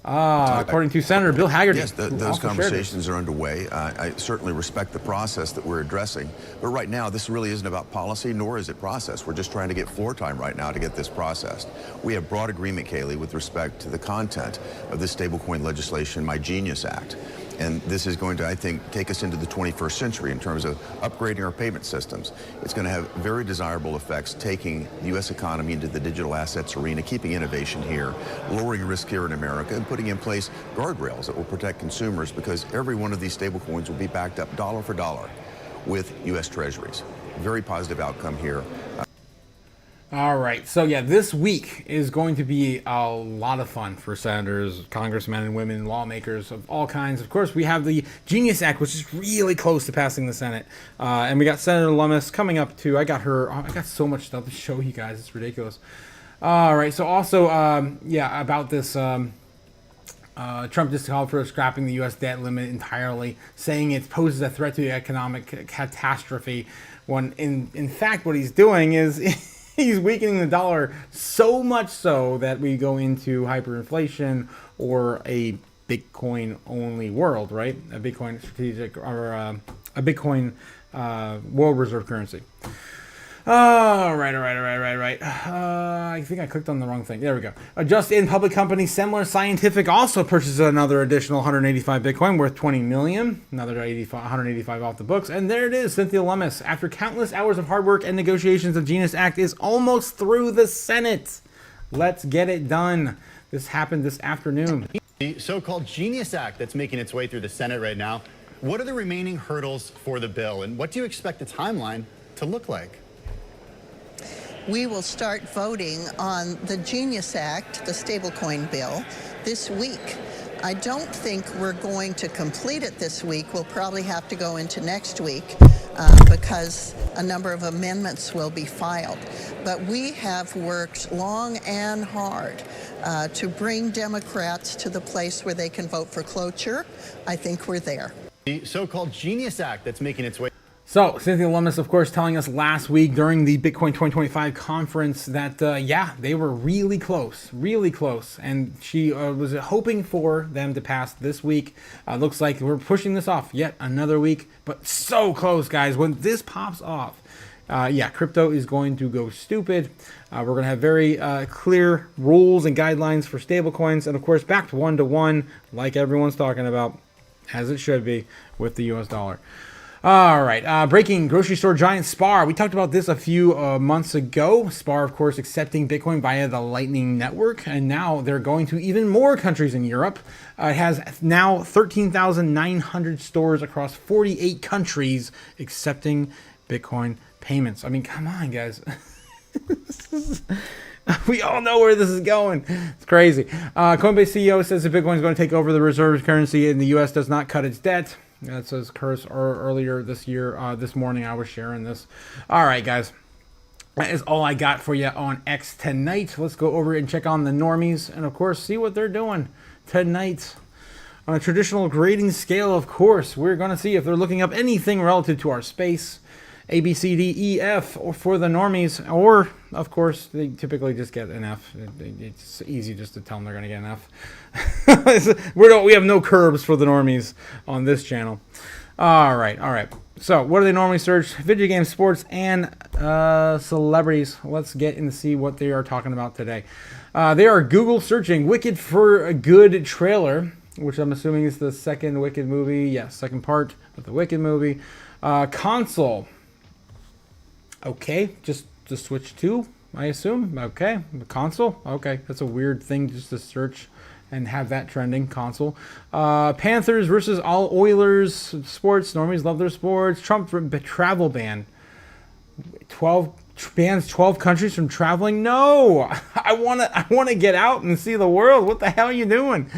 According to Senator Bill Haggerty. Yes, those conversations are underway. I certainly respect the process that we're addressing. But right now, this really isn't about policy, nor is it process. We're just trying to get floor time right now to get this processed. We have broad agreement, Kaylee, with respect to the content of this stablecoin legislation, My Genius Act. And this is going to, I think, take us into the 21st century in terms of upgrading our payment systems. It's going to have very desirable effects, taking the U.S. economy into the digital assets arena, keeping innovation here, lowering risk here in America, and putting in place guardrails that will protect consumers, because every one of these stablecoins will be backed up dollar for dollar with U.S. Treasuries. Very positive outcome here. All right. So, yeah, this week is going to be a lot of fun for senators, congressmen and women, lawmakers of all kinds. Of course, we have the Genius Act, which is really close to passing the Senate. And we got Senator Lummis coming up, too. I got so much stuff to show you guys. It's ridiculous. All right. So, also, about this, Trump just called for scrapping the U.S. debt limit entirely, saying it poses a threat to the economic catastrophe, when, in fact, what he's doing is... He's weakening the dollar so much so that we go into hyperinflation or a Bitcoin-only world, right? A Bitcoin strategic or a Bitcoin world reserve currency. Right. I think I clicked on the wrong thing. There we go. A just-in public company, Semler Scientific, also purchases another additional 185 Bitcoin worth 20 million. Another 185 off the books. And there it is, Cynthia Lummis. After countless hours of hard work and negotiations, the Genius Act is almost through the Senate. Let's get it done. This happened this afternoon. The so-called Genius Act that's making its way through the Senate right now. What are the remaining hurdles for the bill, and what do you expect the timeline to look like? We will start voting on the Genius Act, the stablecoin bill, this week. I don't think we're going to complete it this week. We'll probably have to go into next week because a number of amendments will be filed. But we have worked long and hard to bring Democrats to the place where they can vote for cloture. I think we're there. The so-called Genius Act that's making its way. So, Cynthia Lummis, of course, telling us last week during the Bitcoin 2025 conference that, yeah, they were really close. And she was hoping for them to pass this week. Looks like we're pushing this off yet another week, but so close, guys. When this pops off, yeah, crypto is going to go stupid. We're going to have very clear rules and guidelines for stablecoins. And, of course, backed one-to-one, like everyone's talking about, as it should be, with the US dollar. All right, breaking grocery store giant Spar. We talked about this a few months ago. Spar, of course, accepting Bitcoin via the Lightning Network, and now they're going to even more countries in Europe. It has now 13,900 stores across 48 countries accepting Bitcoin payments. I mean, come on, guys. We all know where this is going. It's crazy. Coinbase CEO says that Bitcoin is going to take over the reserve currency and the U.S. does not cut its debt. That says Curse earlier this year. This morning I was sharing this. All right, guys. That is all I got for you on X tonight. Let's go over and check on the normies and, of course, see what they're doing tonight. On a traditional grading scale, of course, we're going to see if they're looking up anything relative to our space. A, B, C, D, E, F, or for the normies, or, of course, they typically just get an F. It's easy just to tell them they're going to get an F. We have no curbs for the normies on this channel. All right. So, what do they normally search? Video games, sports, and celebrities. Let's get and see what they are talking about today. They are Google searching Wicked for a Good trailer, which I'm assuming is the second Wicked movie. Yes, second part of the Wicked movie. Console. Okay, just to switch to, I assume. Okay, the console. Okay, that's a weird thing just to search and have that trending, console. Panthers versus all Oilers. Sports. Normies love their sports. Trump travel ban. 12 bans 12 countries from traveling. No, I wanna get out and see the world. What the hell are you doing?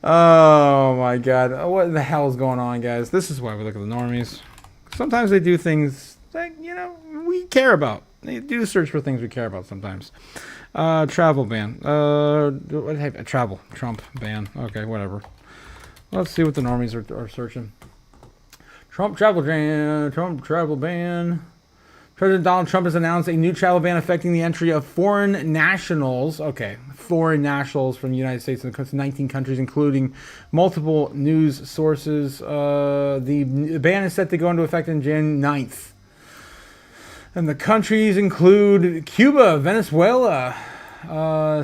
Oh my God, what the hell is going on, guys? This is why we look at the normies. Sometimes they do things that, we care about. They do search for things we care about sometimes. Travel ban. Travel. Trump ban. Okay, whatever. Let's see what the normies are searching. Trump travel ban. Trump travel ban. President Donald Trump has announced a new travel ban affecting the entry of foreign nationals. Okay, foreign nationals from the United States and 19 countries, including multiple news sources. The ban is set to go into effect on January 9th. And the countries include Cuba, Venezuela,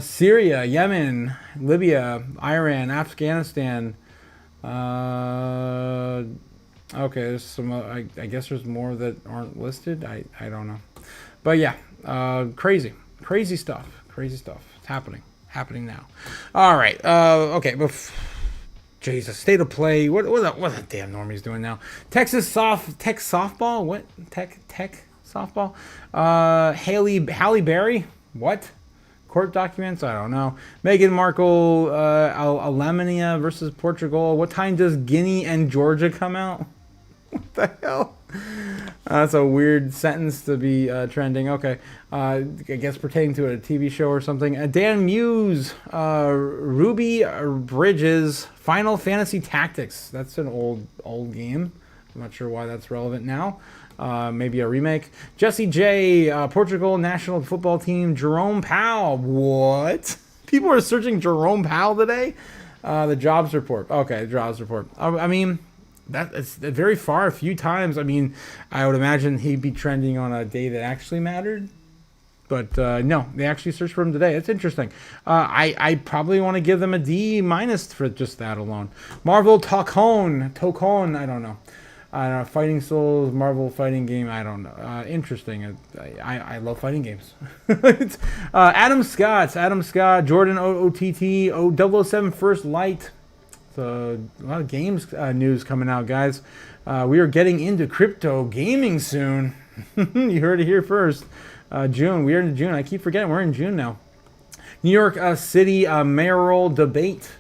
Syria, Yemen, Libya, Iran, Afghanistan. Okay, there's some. I guess there's more that aren't listed. I don't know, but yeah, crazy stuff. It's happening now. All right. Okay. Jesus, state of play. What the damn normies doing now? Texas tech softball. What tech softball? Halle Berry. What? Court documents? I don't know. Meghan Markle, Alemania versus Portugal. What time does Guinea and Georgia come out? What the hell? That's a weird sentence to be trending. Okay. I guess pertaining to a TV show or something. Dan Muse, Ruby Bridges, Final Fantasy Tactics. That's an old game. I'm not sure why that's relevant now. Maybe a remake. Jesse J, Portugal national football team. Jerome Powell. What? People are searching Jerome Powell today? The jobs report. Okay, jobs report. I mean, That's very far, a few times. I mean, I would imagine he'd be trending on a day that actually mattered. But no, they actually searched for him today. It's interesting. I probably want to give them a D- for just that alone. Marvel Tokon, I don't know. Fighting Souls, Marvel fighting game, I don't know. Interesting. I love fighting games. Adam Scott, Jordan OTT, 007 First Light. So a lot of games news coming out, guys. We are getting into crypto gaming soon. You heard it here first. June. We are in June. I keep forgetting we're in June now. New York City mayoral debate.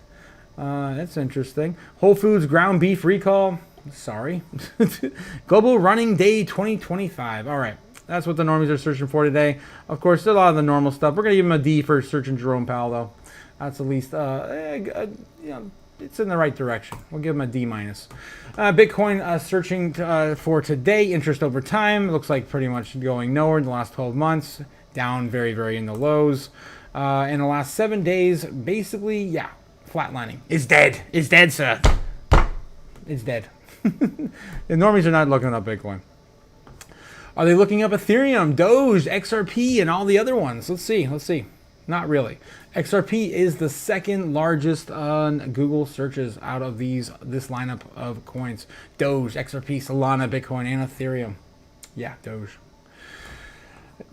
That's interesting. Whole Foods ground beef recall. Sorry. Global Running Day 2025. All right. That's what the normies are searching for today. Of course, there's a lot of the normal stuff. We're going to give them a D for searching Jerome Powell, though. That's at least, it's in the right direction. We'll give them a D-. Bitcoin searching for today. Interest over time. Looks like pretty much going nowhere in the last 12 months. Down very, very in the lows. In the last 7 days, basically, yeah, flatlining. It's dead. It's dead, sir. It's dead. The normies are not looking up Bitcoin. Are they looking up Ethereum, Doge, XRP, and all the other ones? Let's see. Not really. XRP is the second largest on Google searches out of this lineup of coins. Doge, XRP, Solana, Bitcoin, and Ethereum. Yeah, Doge.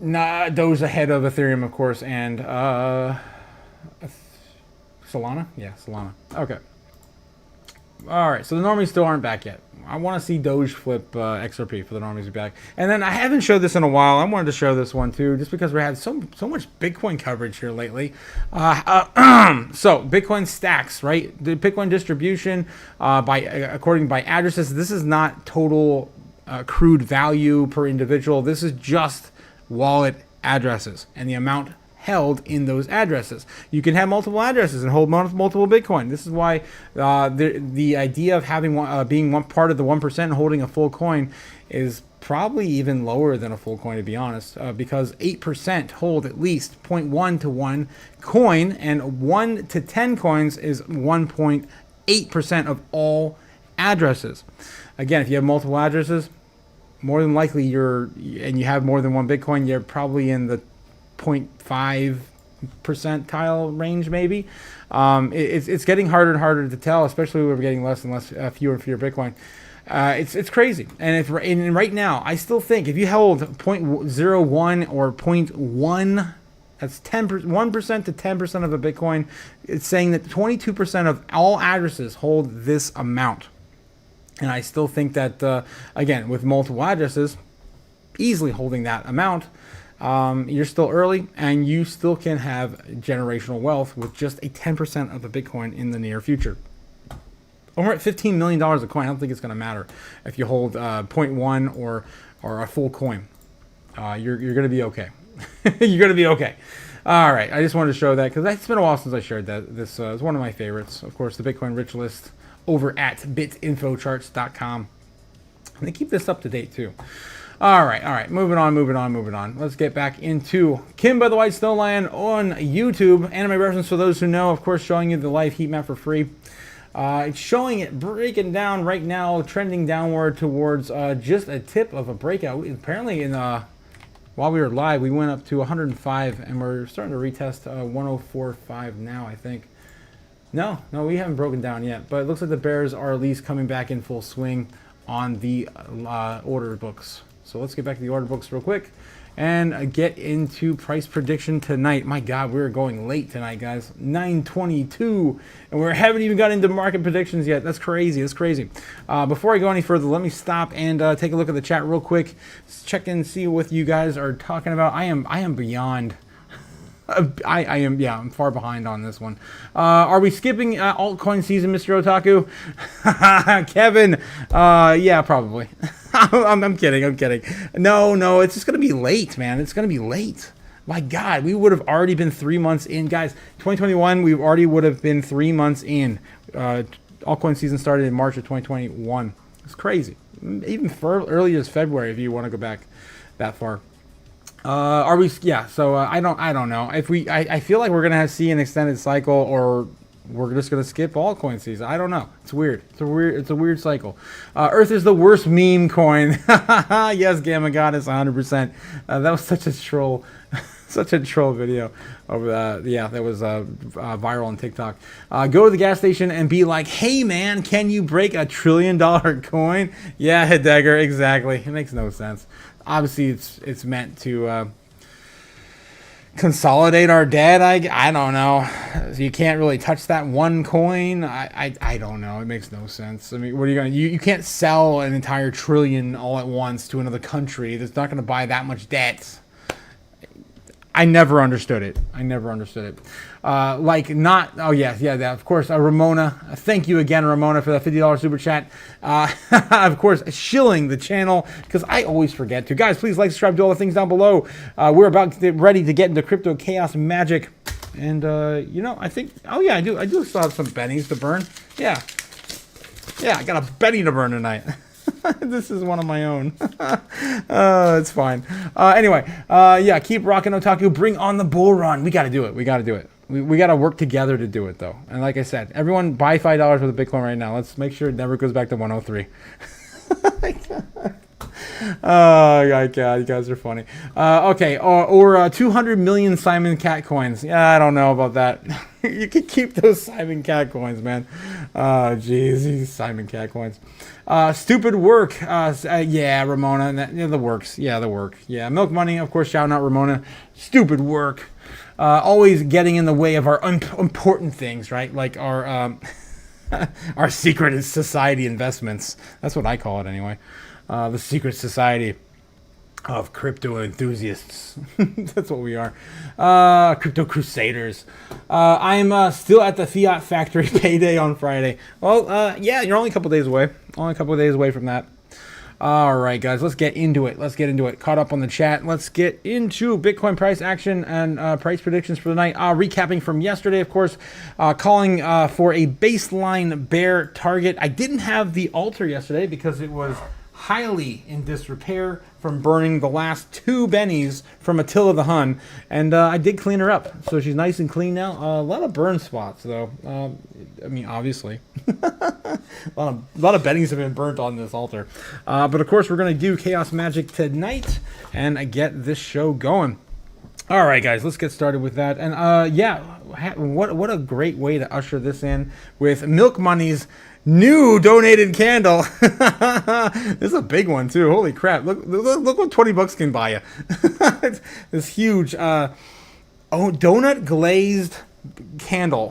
Doge ahead of Ethereum, of course, and Solana? Yeah, Solana. Okay. All right, so the normies still aren't back yet. I want to see Doge flip XRP for the normies to be back. And then I haven't showed this in a while. I wanted to show this one too, just because we had so much Bitcoin coverage here lately. So Bitcoin stacks, right? The Bitcoin distribution according by addresses. This is not total accrued value per individual. This is just wallet addresses and the amount held in those addresses. You can have multiple addresses and hold multiple Bitcoin. This is why the idea of having being one part of the 1% and holding a full coin is probably even lower than a full coin, to be honest, because 8% hold at least 0.1 to 1 coin, and 1 to 10 coins is 1.8% of all addresses. Again, if you have multiple addresses, more than likely you have more than one Bitcoin, you're probably in the 0.5 percentile range, maybe. It's getting harder and harder to tell, especially when we're getting less and less, fewer and fewer Bitcoin. It's crazy, and right now, I still think if you held 0.01 or 0.1, that's 1% to 10% of a Bitcoin. It's saying that 22% of all addresses hold this amount, and I still think that again, with multiple addresses, easily holding that amount. You're still early, and you still can have generational wealth with just a 10% of the Bitcoin in the near future. When we're at $15 million a coin, I don't think it's going to matter if you hold 0.1 or a full coin. You're going to be okay. You're going to be okay. All right, I just wanted to show that because it's been a while since I shared that. This is one of my favorites. Of course, the Bitcoin Rich List over at bitinfocharts.com. And they keep this up to date, too. All right. Moving on. Let's get back into Kim by the White Snowland on YouTube. Anime reference for those who know, of course, showing you the live heat map for free. It's showing it breaking down right now, trending downward towards just a tip of a breakout. Apparently, while we were live, we went up to 105, and we're starting to retest 104.5 now, I think. No, we haven't broken down yet, but it looks like the bears are at least coming back in full swing on the order books. So let's get back to the order books real quick and get into price prediction tonight. My God, we're going late tonight, guys. 9:22, and we haven't even got into market predictions yet. That's crazy. Before I go any further, let me stop and take a look at the chat real quick. Check and see what you guys are talking about. I am beyond. I'm far behind on this one. Are we skipping altcoin season, Mr. Otaku? Kevin, yeah, probably. I'm kidding. No, it's just going to be late, man. It's going to be late. My God, we would have already been 3 months in. Guys, 2021, we already would have been 3 months in. Altcoin season started in March of 2021. It's crazy. Even early as February, if you want to go back that far. Are we? Yeah. So I don't know. If I feel like we're gonna see an extended cycle, or we're just gonna skip altcoin season. I don't know. It's weird. It's a weird cycle. Earth is the worst meme coin. Yes, Gamma Goddess, 100%. That was such a troll. Such a troll video over that was viral on TikTok. Go to the gas station and be like, hey man, can you break $1 trillion coin? Yeah, Dagger, exactly. It makes no sense. Obviously it's meant to consolidate our debt. I don't know. You can't really touch that one coin. I don't know. It makes no sense. I mean, what are you gonna you can't sell an entire trillion all at once to another country that's not gonna buy that much debt. I never understood it. Of course, Ramona. Thank you again, Ramona, for that $50 super chat. Of course, shilling the channel, because I always forget to. Guys, please like, subscribe, do all the things down below. We're about to get ready to get into Crypto Chaos Magic. And, I think, I do still have some bennies to burn. Yeah, I got a Benny to burn tonight. This is one of my own. It's fine. Anyway, keep rocking, Otaku. Bring on the bull run. We got to do it. We got to work together to do it, though. And like I said, everyone buy $5 worth of Bitcoin right now. Let's make sure it never goes back to 103. Oh my God, you guys are funny. Or 200 million Simon Cat coins. Yeah, I don't know about that. You can keep those Simon Cat coins, man. Jeez, these Simon Cat coins. Stupid work. Ramona. The works. Yeah, the work. Yeah, Milk Money, of course, shouting out Ramona. Stupid work. Always getting in the way of our important things, right? Like our our secret society investments. That's what I call it anyway. The secret society of crypto enthusiasts. That's what we are. Crypto crusaders. I'm still at the Fiat Factory payday on Friday. Well, you're only a couple days away. Only a couple of days away from that. All right, guys, let's get into it. Caught up on the chat. Let's get into Bitcoin price action and price predictions for the night. Recapping from yesterday, of course, calling for a baseline bear target. I didn't have the altar yesterday because it was highly in disrepair from burning the last 2 bennies from Attila the Hun, and I did clean her up, so she's nice and clean now. A lot of burn spots, though. I mean, obviously, a lot of bennies have been burnt on this altar. But of course, we're gonna do Chaos Magic tonight and get this show going. All right, guys, let's get started with that. And what a great way to usher this in with Milk Money's new donated candle. This is a big one too. Holy crap! Look what $20 can buy you. This huge donut glazed candle,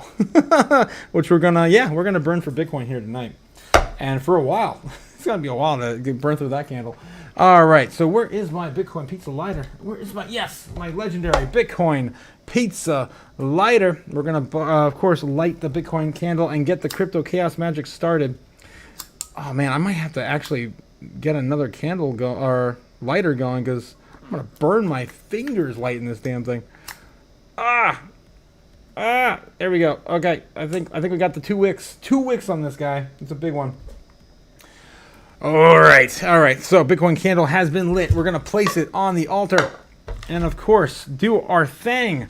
which we're gonna burn for Bitcoin here tonight, and for a while. It's gonna be a while to burn through that candle. All right, so where is my Bitcoin pizza lighter? Where is my legendary Bitcoin pizza lighter? We're gonna of course light the Bitcoin candle and get the Crypto Chaos Magic started. Oh man, I might have to actually get another candle or lighter going, because I'm gonna burn my fingers lighting this damn thing. There we go. Okay, I think we got the 2 wicks. 2 wicks on this guy. It's a big one. All right. So Bitcoin candle has been lit. We're gonna place it on the altar, and of course do our thing.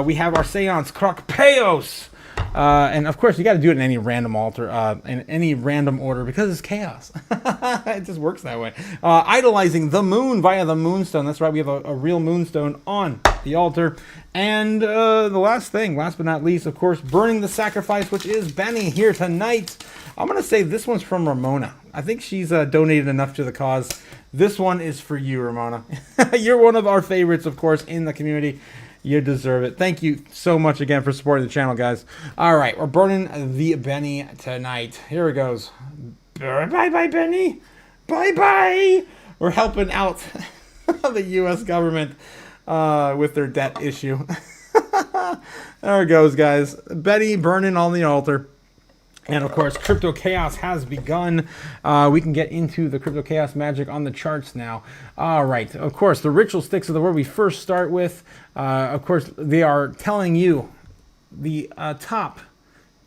We have our seance croc chaos, and of course you got to do it in any random altar, in any random order, because it's chaos. It just works that way. Idolizing the moon via the moonstone. That's right. We have a real moonstone on the altar. And the last but not least, of course, burning the sacrifice, which is Benny here tonight. I'm going to say this one's from Ramona. I think she's donated enough to the cause. This one is for you, Ramona. You're one of our favorites, of course, in the community. You deserve it. Thank you so much again for supporting the channel, guys. All right, we're burning the Benny tonight. Here it goes. Bye-bye, Benny. Bye-bye. We're helping out the U.S. government with their debt issue. There it goes, guys. Benny burning on the altar. And of course, Crypto Chaos has begun. We can get into the Crypto Chaos Magic on the charts now. All right. Of course, the ritual sticks are the word we first start with. Of course, they are telling you the top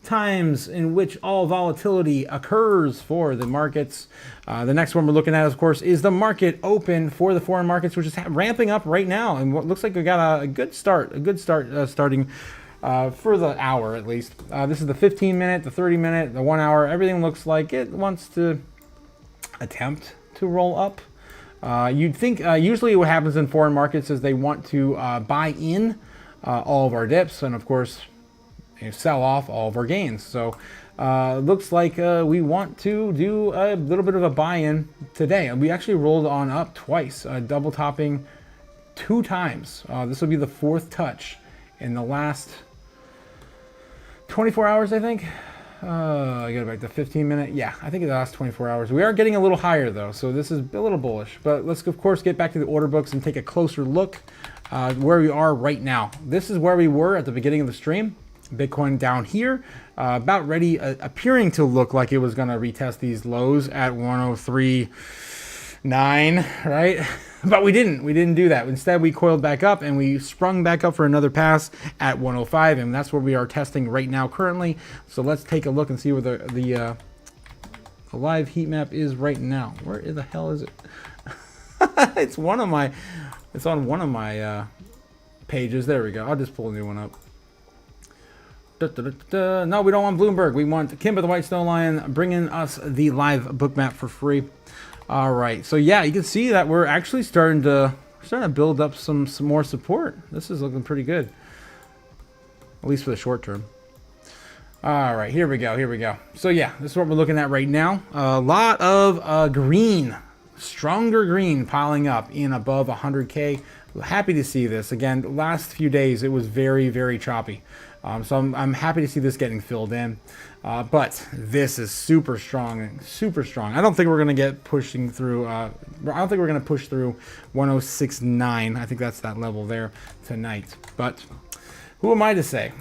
times in which all volatility occurs for the markets. The next one we're looking at, of course, is the market open for the foreign markets, which is ramping up right now. And what looks like we got a good start, starting for the hour at least. This is the 15-minute, the 30-minute, the 1 hour. Everything looks like it wants to attempt to roll up. You'd think usually what happens in foreign markets is they want to buy in all of our dips and of course sell off all of our gains. So looks like we want to do a little bit of a buy-in today. We actually rolled on up twice, double topping 2 times. This will be the 4th touch in the last 24 hours, I think. I got back to 15-minute. Yeah, I think in the last 24 hours. We are getting a little higher though, so this is a little bullish. But let's of course get back to the order books and take a closer look where we are right now. This is where we were at the beginning of the stream. Bitcoin down here, about ready, appearing to look like it was going to retest these lows at 103.9, right? But we didn't do that. Instead, we coiled back up and we sprung back up for another pass at 105, and that's where we are testing right now currently. So let's take a look and see where the live heat map is right now. Where the hell is it? It's on one of my pages. There we go. I'll just pull a new one up. No, we don't want Bloomberg. We want Kimba the White Snow Lion bringing us the live book map for free. All right, so yeah, you can see that we're actually starting to build up some more support. This is looking pretty good, at least for the short term. All right, here we go. So yeah, this is what we're looking at right now. A lot of green, stronger green piling up in above 100K. Happy to see this. Again, the last few days it was very, very choppy. So I'm happy to see this getting filled in. But this is super strong, super strong. I don't think we're going to get pushing through. I don't think we're going to push through 106.9. I think that's that level there tonight. But who am I to say?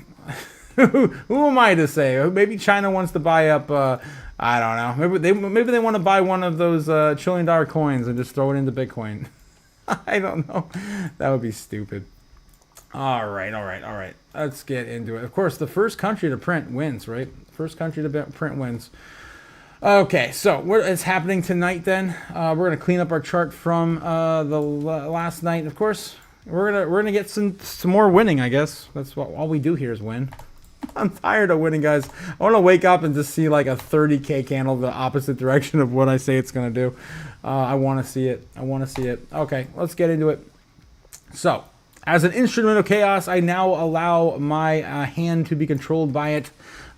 Who am I to say? Maybe China wants to buy up. I don't know. Maybe they want to buy one of those $1 trillion coins and just throw it into Bitcoin. I don't know. That would be stupid. All right. Let's get into it. Of course, the first country to print wins, right? First country to print wins. Okay, so what is happening tonight then? We're going to clean up our chart from the last night. Of course, we're gonna get some more winning, I guess. That's what all we do here is win. I'm tired of winning, guys. I want to wake up and just see like a 30K candle the opposite direction of what I say it's going to do. I want to see it. Okay, let's get into it. So, as an instrument of chaos, I now allow my hand to be controlled by it.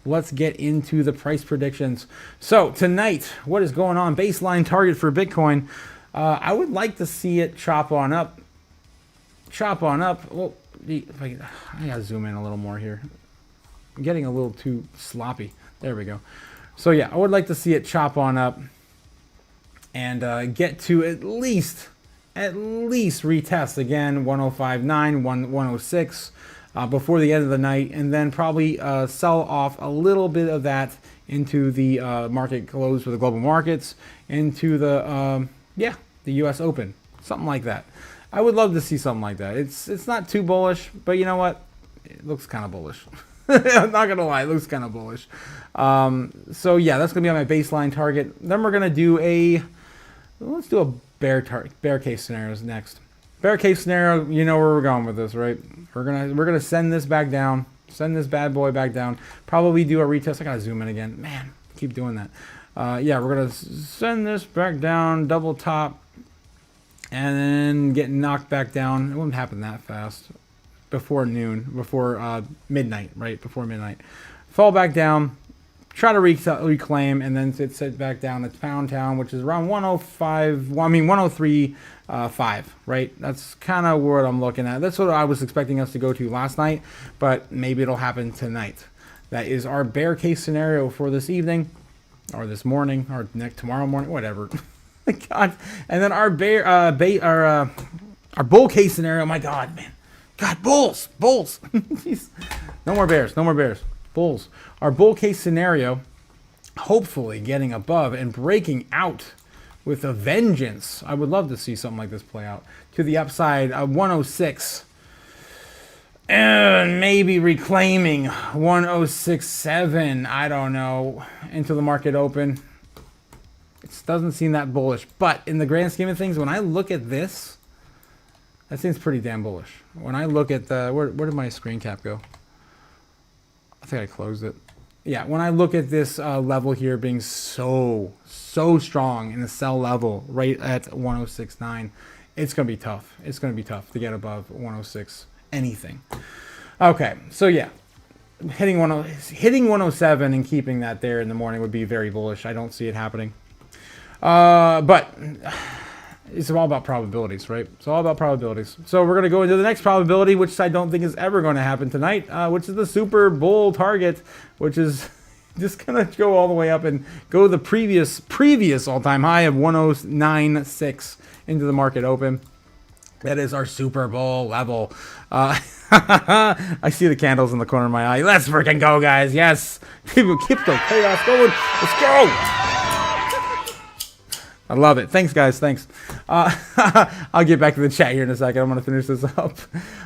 Let's get into the price predictions. So, tonight, what is going on? Baseline target for Bitcoin. I would like to see it chop on up. Well, I gotta zoom in a little more here. I'm getting a little too sloppy. There we go. So yeah, I would like to see it chop on up and get to at least retest again 105.9, 106 before the end of the night, and then probably sell off a little bit of that into the market close for the global markets, into the the U.S. Open, something like that. I would love to see something like that. It's not too bullish, but you know what? It looks kind of bullish. I'm not gonna lie, it looks kind of bullish. So yeah, that's gonna be on my baseline target. Then we're gonna do let's do a bear case scenarios next. Bear case scenario, you know where we're going with this, right? We're gonna send this back down, send this bad boy back down. Probably do a retest. I gotta zoom in again. Man, keep doing that. Yeah, we're gonna send this back down, double top, and then get knocked back down. It wouldn't happen that fast. Before noon, before midnight, right? Before midnight. Fall back down, try to reclaim, and then sit back down at Pound Town, which is around 103.5, right? That's kind of what I'm looking at. That's what I was expecting us to go to last night, but maybe it'll happen tonight. That is our bear case scenario for this evening, or this morning, or tomorrow morning, whatever. God. And then our our bull case scenario. My God, man. God, bulls. Jeez. No more bears. Bulls. Our bull case scenario, hopefully getting above and breaking out with a vengeance. I would love to see something like this play out. To the upside of 106. And maybe reclaiming 106.7. I don't know. Into the market open. It doesn't seem that bullish. But in the grand scheme of things, when I look at this, that seems pretty damn bullish. When I look at the... Where did my screen cap go? think I closed it. Yeah, when I look at this level here being so strong in the sell level right at 106.9, it's going to be tough. It's going to be tough to get above 106 anything. Okay, so yeah, hitting 107 and keeping that there in the morning would be very bullish. I don't see it happening. But it's all about probabilities, right? It's all about probabilities. So we're going to go into the next probability, which I don't think is ever going to happen tonight, which is the Super Bull target, which is just going to go all the way up and go the previous all-time high of 109.6 into the market open. That is our Super Bowl level. I see the candles in the corner of my eye. Let's freaking go, guys. Yes. Crypto Chaos going. Let's go. I love it. Thanks, guys. Thanks. I'll get back to the chat here in a second. I'm going to finish this up.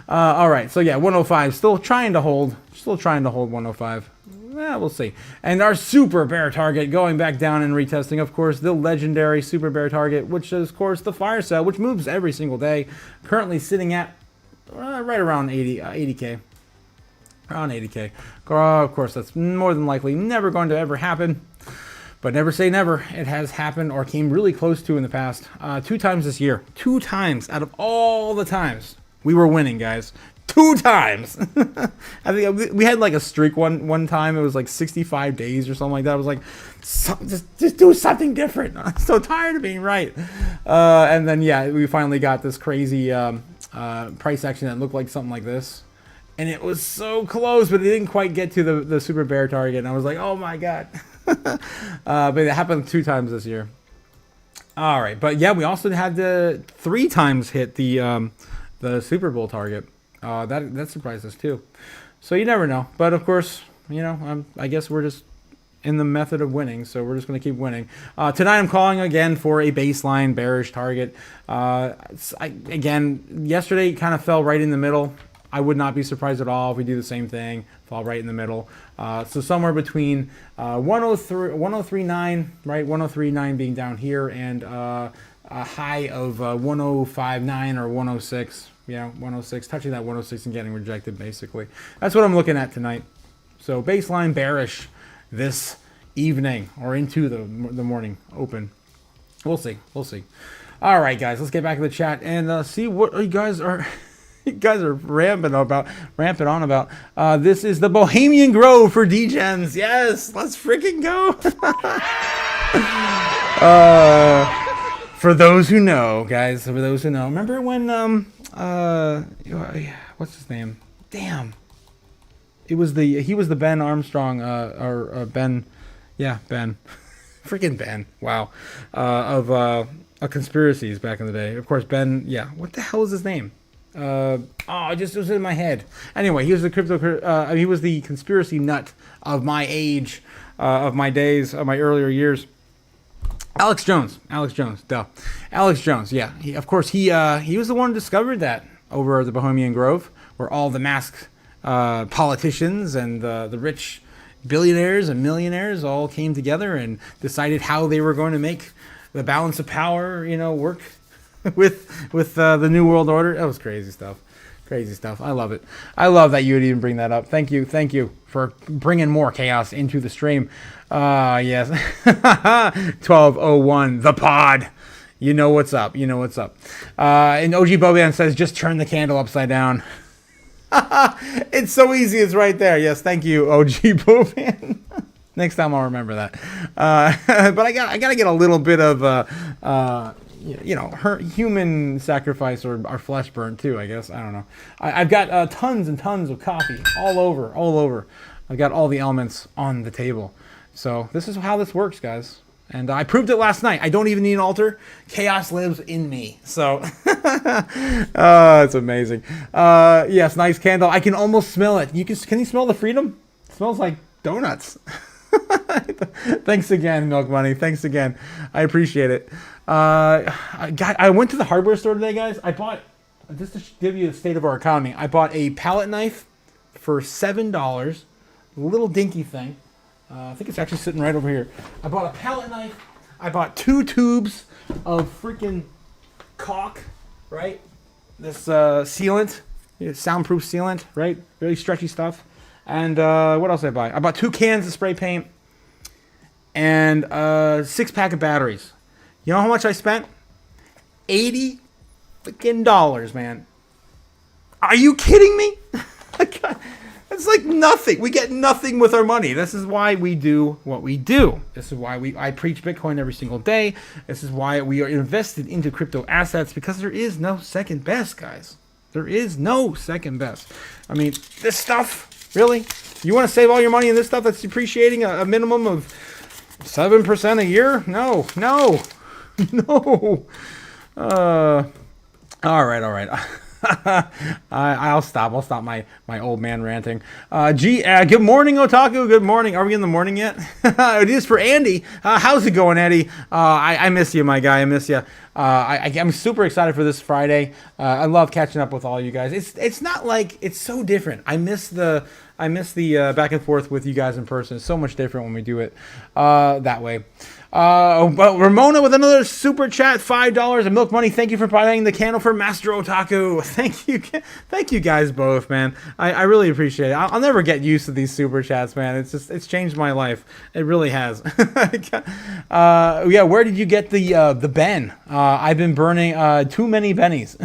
All right. So, yeah, 105. Still trying to hold 105. Yeah, we'll see. And our super bear target going back down and retesting, of course, the legendary super bear target, which is, of course, the fire sale, which moves every single day. Currently sitting at right around 80K. Around 80K. Of course, that's more than likely never going to ever happen. But never say never. It has happened or came really close to in the past. 2 times this year. 2 times out of all the times we were winning, guys. 2 times. I think we had like a streak one time. It was like 65 days or something like that. I was like, just do something different. I'm so tired of being right. And then, yeah, we finally got this crazy price action that looked like something like this. And it was so close, but it didn't quite get to the super bear target. And I was like, oh my God. But it happened 2 times this year. All right, but yeah, we also had the 3 times hit the Super Bowl target. That surprised us too. So you never know. But of course, you know, I guess we're just in the method of winning, so we're just going to keep winning. Tonight I'm calling again for a baseline bearish target. Again, yesterday it kind of fell right in the middle. I would not be surprised at all if we do the same thing, fall right in the middle. So somewhere between 103.9, right, 103.9 being down here, and a high of 105.9 or 106, you know, 106, touching that 106 and getting rejected, basically. That's what I'm looking at tonight. So baseline bearish this evening or into the morning open. We'll see. We'll see. All right, guys, let's get back to the chat and see what you guys are... You guys are ramping on about. This is the Bohemian Grove for Degens. Yes, let's freaking go. For those who know, guys, for those who know, remember when what's his name? Damn, he was the Ben Armstrong or Ben, yeah, Ben, freaking Ben. Wow, of conspiracies back in the day. Of course, Ben. Yeah, what the hell is his name? It just was in my head. Anyway, he was the he was the conspiracy nut of my age, of my days, of my earlier years. Alex Jones, duh. Alex Jones, yeah. He was the one who discovered that over the Bohemian Grove, where all the masked politicians and the rich billionaires and millionaires all came together and decided how they were going to make the balance of power, you know, work. with the New World Order. That was crazy stuff. I love it. I love that you would even bring that up. Thank you for bringing more chaos into the stream. Yes. 1201, the pod. You know what's up. And OG Boban says, just turn the candle upside down. It's so easy. It's right there. Yes, thank you, OG Boban. Next time I'll remember that. But I gotta get a little bit of her human sacrifice or our flesh burnt too, I guess. I don't know. I've got tons and tons of coffee all over. I've got all the elements on the table. So this is how this works, guys. And I proved it last night. I don't even need an altar. Chaos lives in me. So it's amazing. Yes, nice candle. I can almost smell it. Can you smell the freedom? It smells like donuts. Thanks again, Milk Money. Thanks again. I appreciate it. I went to the hardware store today, guys. I bought, just to give you the state of our economy, I bought a palette knife for $7. A little dinky thing. I think it's actually sitting right over here. I bought a palette knife. I bought 2 tubes of freaking caulk, right? This sealant, soundproof sealant, right? Really stretchy stuff. And what else did I buy? I bought 2 cans of spray paint and a 6-pack of batteries. You know how much I spent? $80 freaking, man. Are you kidding me? It's like nothing. We get nothing with our money. This is why we do what we do. This is why I preach Bitcoin every single day. This is why we are invested into crypto assets, because there is no second best, guys. There is no second best. I mean, this stuff, really? You want to save all your money in this stuff that's depreciating a minimum of 7% a year? No, no, no. All right. I'll stop my old man ranting. Good morning, Otaku. Good morning. Are we in the morning yet? It is for Andy. How's it going, Eddie? I miss you, my guy. I miss you. I'm super excited for this Friday. I love catching up with all you guys. It's not like it's so different. I miss the back and forth with you guys in person. It's so much different when we do it that way. Ramona with another super chat, $5 and milk money. Thank you for buying the candle for Master Otaku. Thank you guys both, man. I really appreciate it. I'll never get used to these super chats, man. It's changed my life. It really has. Yeah, where did you get the Ben? I've been burning too many bennies.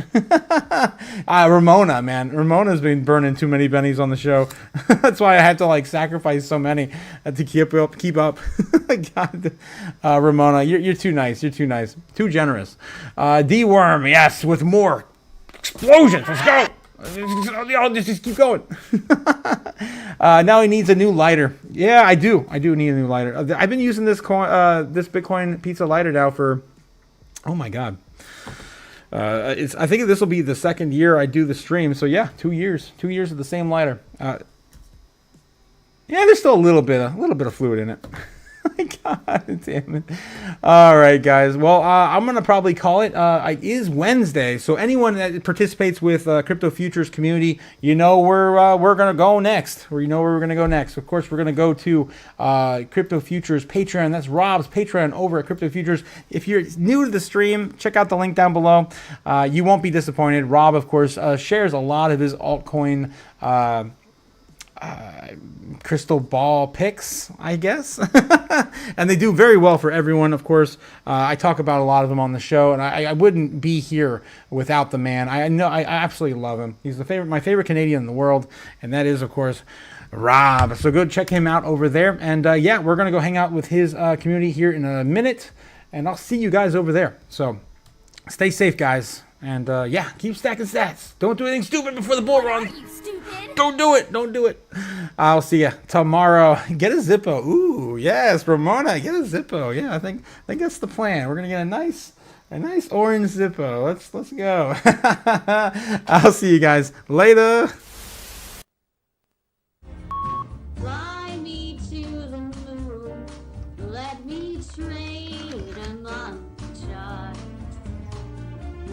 Ramona, man. Ramona's been burning too many bennies on the show. That's why I had to like sacrifice so many to keep up. God. Ramona, you're too nice. You're too nice. Too generous. D-Worm, yes, with more explosions. Let's go. Just keep going. Now he needs a new lighter. Yeah, I do need a new lighter. I've been using this Bitcoin pizza lighter now for, oh my God. I think this will be the second year I do the stream. So yeah, 2 years. 2 years of the same lighter. Yeah, there's still a little bit of fluid in it. God damn it. All right, guys. Well, I'm going to probably call it. It is Wednesday, so anyone that participates with Crypto Futures community, you know where we're going to go next. Or you know where we're going to go next. Of course, we're going to go to Crypto Futures Patreon. That's Rob's Patreon over at Crypto Futures. If you're new to the stream, check out the link down below. You won't be disappointed. Rob, of course, shares a lot of his altcoin crystal ball picks, I guess. And they do very well for everyone, of course. I talk about a lot of them on the show, and I wouldn't be here without the man. I absolutely love him. He's my favorite Canadian in the world, and that is, of course, Rob. So go check him out over there. And yeah, we're going to go hang out with his community here in a minute, and I'll see you guys over there. So stay safe, guys. And yeah, keep stacking stats. Don't do anything stupid before the bull run. Don't do it. Don't do it. I'll see you tomorrow. Get a Zippo. Ooh, yes, Ramona, get a Zippo. Yeah, I think that's the plan. We're gonna get a nice orange Zippo. Let's go. I'll see you guys later. Fly me to the moon. Let me trade among the stars.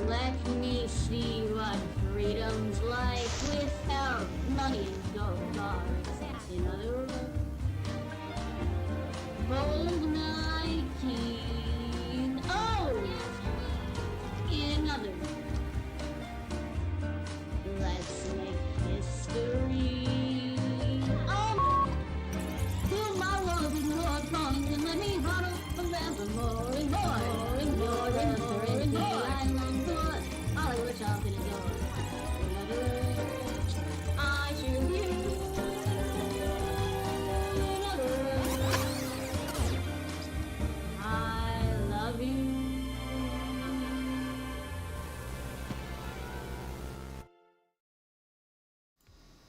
Let me see what freedom's like without money and gold bars. In other words, hold my king. Oh! In other words, let's make history. Oh! Fill my world with more coins and let me huddle forever more and more and more and more and more. I long for Hollywood shopping and door. In other words, I choose you. In other words, I love you.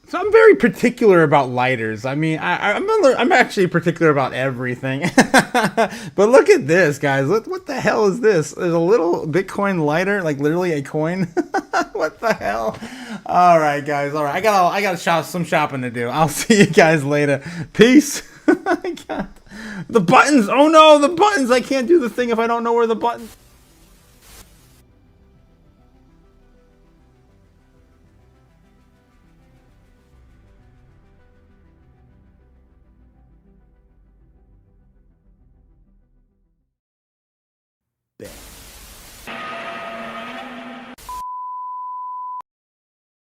So I'm very particular about lighters. I mean, I'm actually particular about everything. But look at this, guys. What the hell is this? There's a little Bitcoin lighter, like literally a coin. What the hell? All right, guys. All right, I got some shopping to do. I'll see you guys later. Peace. The buttons. Oh no, the buttons. I can't do the thing if I don't know where the buttons.